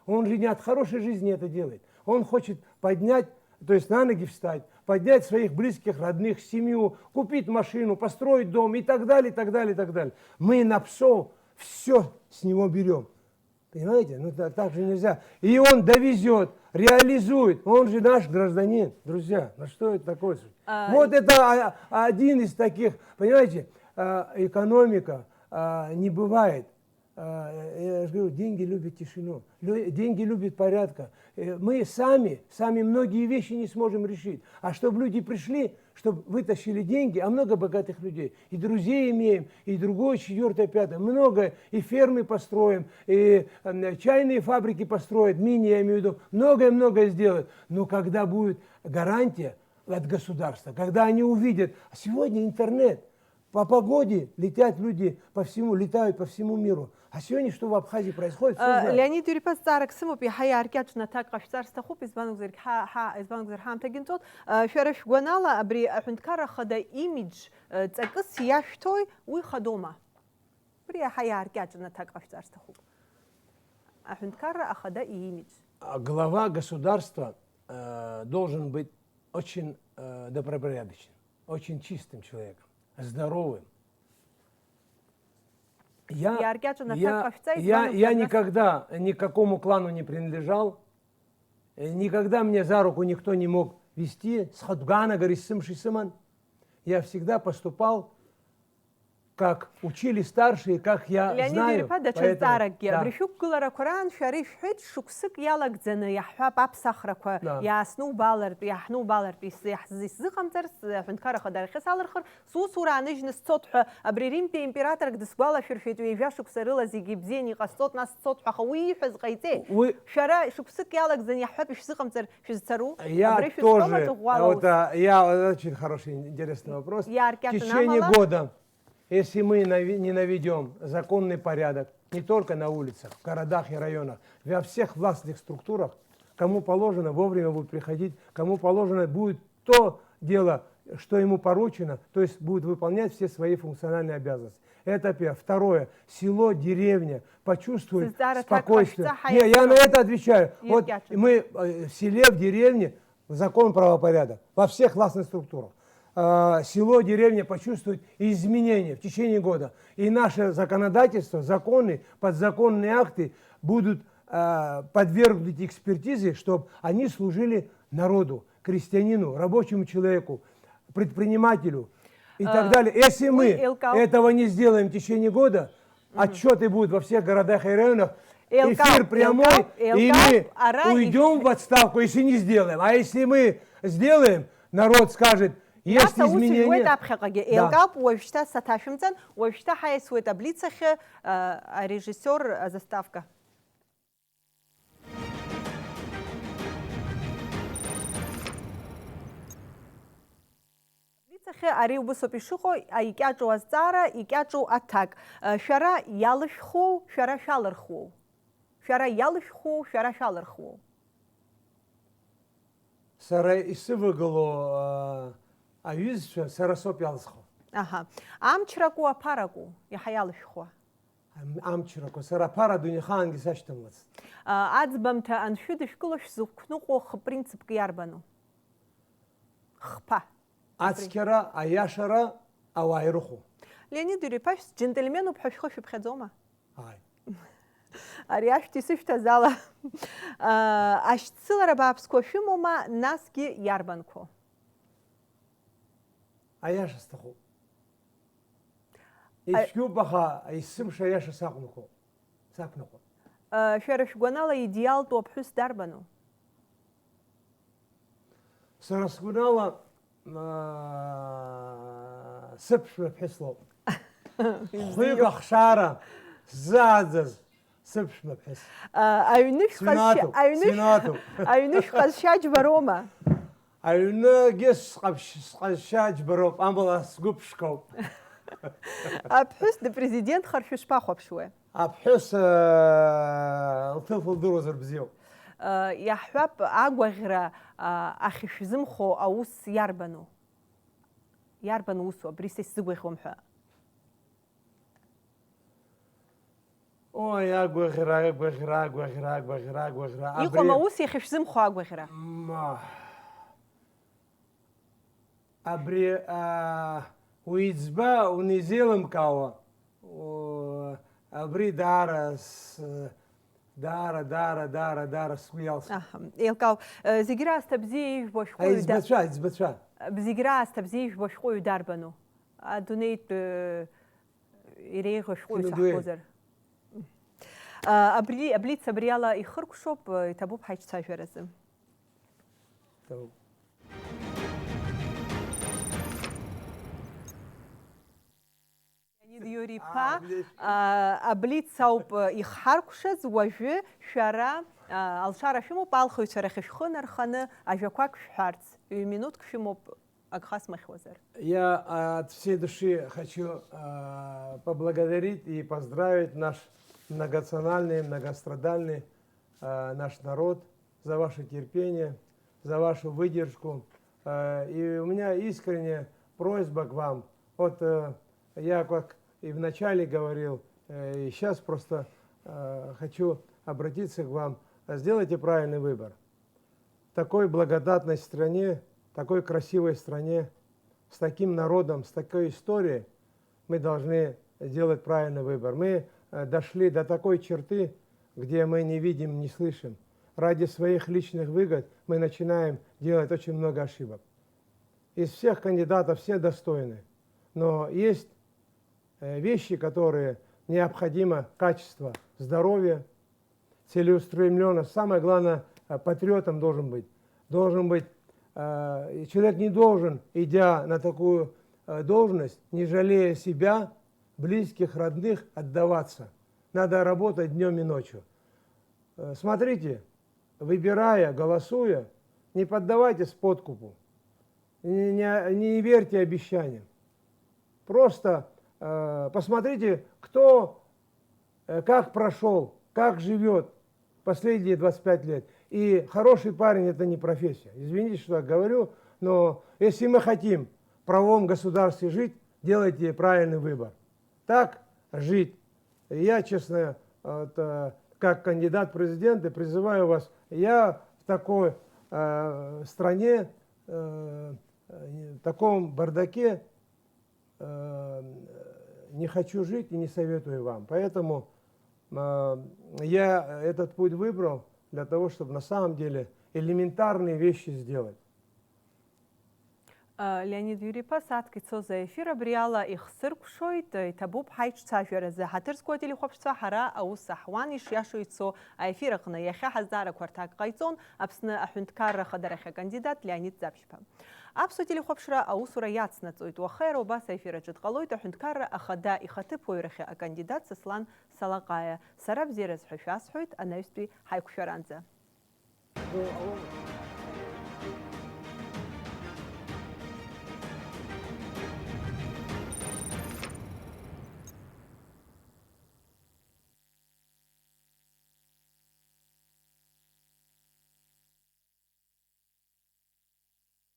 Он же не от хорошей жизни это делает. Он хочет поднять, то есть на ноги встать, поднять своих близких, родных, семью, купить машину, построить дом и так далее, и так далее, и так далее. Мы на ПСО все с него берем. Понимаете? Ну так же нельзя. И он довезет, реализует. Он же наш гражданин, друзья. Ну что это такое? Вот это один из таких, понимаете, экономика не бывает. Я же говорю, деньги любят тишину, деньги любят порядка. Мы сами многие вещи не сможем решить. А чтобы люди пришли, чтобы вытащили деньги, а много богатых людей. И друзей имеем, и другое, четвертое, пятое. Много. И фермы построим, и чайные фабрики построят, мини, я имею в виду. Многое-многое сделают. Но когда будет гарантия от государства, когда они увидят, сегодня интернет, по погоде летят люди летают по всему миру. А сегодня что в Абхазии происходит? Леонид Юрьевич, царик сымып, я аркяч на так кафтарста хуп, избанук зер хам тагинтот. Шереш гуанала, абри ахунткара хада имидж, цакыс яштой уй хадома. Бри я аркяч на так кафтарста хуп. Ахунткара ахада имидж. Глава государства должен быть очень добропорядочным, очень чистым человеком, здоровым. Я никогда никакому клану не принадлежал, никогда мне за руку никто не мог вести. Я всегда поступал, как учили старшие, как я знаю. Я очень хороший, интересный вопрос. В течение года, если мы не наведем законный порядок, не только на улицах, в городах и районах, во всех властных структурах, кому положено вовремя будет приходить, кому положено будет то дело, что ему поручено, то есть будет выполнять все свои функциональные обязанности. Это первое. Второе. Село, деревня почувствует спокойствие. Не, я на это отвечаю. Вот мы в селе, в деревне, закон, правопорядок, во всех властных структурах. Село, деревня почувствуют изменения в течение года. И наше законодательство, законы, подзаконные акты будут подвергнуты экспертизе, чтобы они служили народу, крестьянину, рабочему человеку, предпринимателю и так далее. Если мы этого не сделаем в течение года, отчеты будут во всех городах и районах, эфир прямой, и мы уйдем в отставку, если не сделаем. А если мы сделаем, народ скажет, есть изменения. Режиссер заставка. Ари убысопишухо, икячу азцара, икячу атак. Шара ялышху, шара шалырху. Шара ялышху, шара шалырху. Сара исывыгало авизша, сара соп ялышху. Ага. Амчраку апараку, яхаялышху. Амчраку, сара пара дуниханги саштамлас. Ацбамта аншудыш кулыш зукнуку принцип кярбану. Хпа. Ацкера, аяшара, ауайруху. Леонид Юрьевич, джентльмену бхашхоши бхадзома. Ай. Ариаш тисышта зала. Ашцилара бабско шимома наски ярбанко. Аяша стаху. Ишкю баха, исымша аяша сакнуко. Сакнуко. Шереш гонала идеал то бхус дарбану. Сарасгунала سبش بحصلو خيق خشارة زازز سبش بحص أيونش قشاج بروما أيونا جس قشاج بروم أمبلا سقوبشكو أبحث البريزيدنت خرشوش باخو بشوي أبحث الطفل دروز البزيو يحبب أغوغرا أخيش زمخو أوس ياربنو وسو بريسيس زوغوم ها أو يا غوغرا يقوم أوس يخيش زمخو أغوغرا ما أبري ويزبا ونزيلم كاوا أبري دارس Дара, смеялся. Еилкаауп, зегьы раасҭа бзиа ижәбо ашәҟәыҩҩы Избацәа. зегьы раасҭа бзиа ижәбо ашәҟәыҩҩы дарбану? Адунеитә иреиӷьу ашәҟәыҩҩы саҳбозар. Аблиц абриала ихыркәшоуп, иҭабуп ҳаиҿцәажәаразы. Иури-иԥа, аблиц ауп ихҳаркәшаз, уажәы шәара алшара шәымоуп алхыҩцәа рахь шәхы нарханы ажәақәак шәҳәарц. Ҩ-минуҭк шәымоуп, агха смыхьуазар. Я от всей души хочу поблагодарить и поздравить наш многонациональный, многострадальный наш народ за ваше терпение, за вашу выдержку. И у меня искренняя просьба к вам. Вот я, как и вначале говорил, и сейчас просто хочу обратиться к вам. Сделайте правильный выбор. В такой благодатной стране, такой красивой стране, с таким народом, с такой историей, мы должны сделать правильный выбор. Мы дошли до такой черты, где мы не видим, не слышим. Ради своих личных выгод мы начинаем делать очень много ошибок. Из всех кандидатов все достойны. Но есть вещи, которые необходимо: качество здоровья, целеустремленность. Самое главное, патриотом должен быть. Человек не должен, идя на такую должность, не жалея себя, близких, родных, отдаваться. Надо работать днем и ночью. Смотрите, выбирая, голосуя, не поддавайтесь подкупу, не верьте обещаниям. Просто посмотрите, кто как прошел, как живет последние 25 лет. И хороший парень – это не профессия. Извините, что я говорю, но если мы хотим в правовом государстве жить, делайте правильный выбор. Так жить. И я, честно, как кандидат в президенты, призываю вас, я в такой стране, в таком бардаке не хочу жить и не советую вам. Поэтому я этот путь выбрал для того, чтобы на самом деле элементарные вещи сделать. Леонид Иури-иԥа, сааҭк ицоз аефир абриала ихсыркәшоит, иҭабуп ҳаиҿцәажәаразы. Ҳаҭыр-зқәа телехәаԥшцәа, ҳара аус аҳуан ишиашо ицо аефир аҟны. Иахьа ҳазҵаарақәа рҭак ҟаиҵон Аԥсны аҳәынҭқарра ахадарахь акандидат Леонид Ӡаԥшьԥа. Аԥсуа телехәаԥшра аусура иацнаҵоит. Уаха иара убас аефир аҿы дҟалоит аҳәынҭқарра ахада ихаҭыԥуаҩрахьы акандидат Саслан Салаҟаиа. Сара бзиара зҳәа шәасҳәоит, анаҩстәи ҳаиқәшәаранӡа.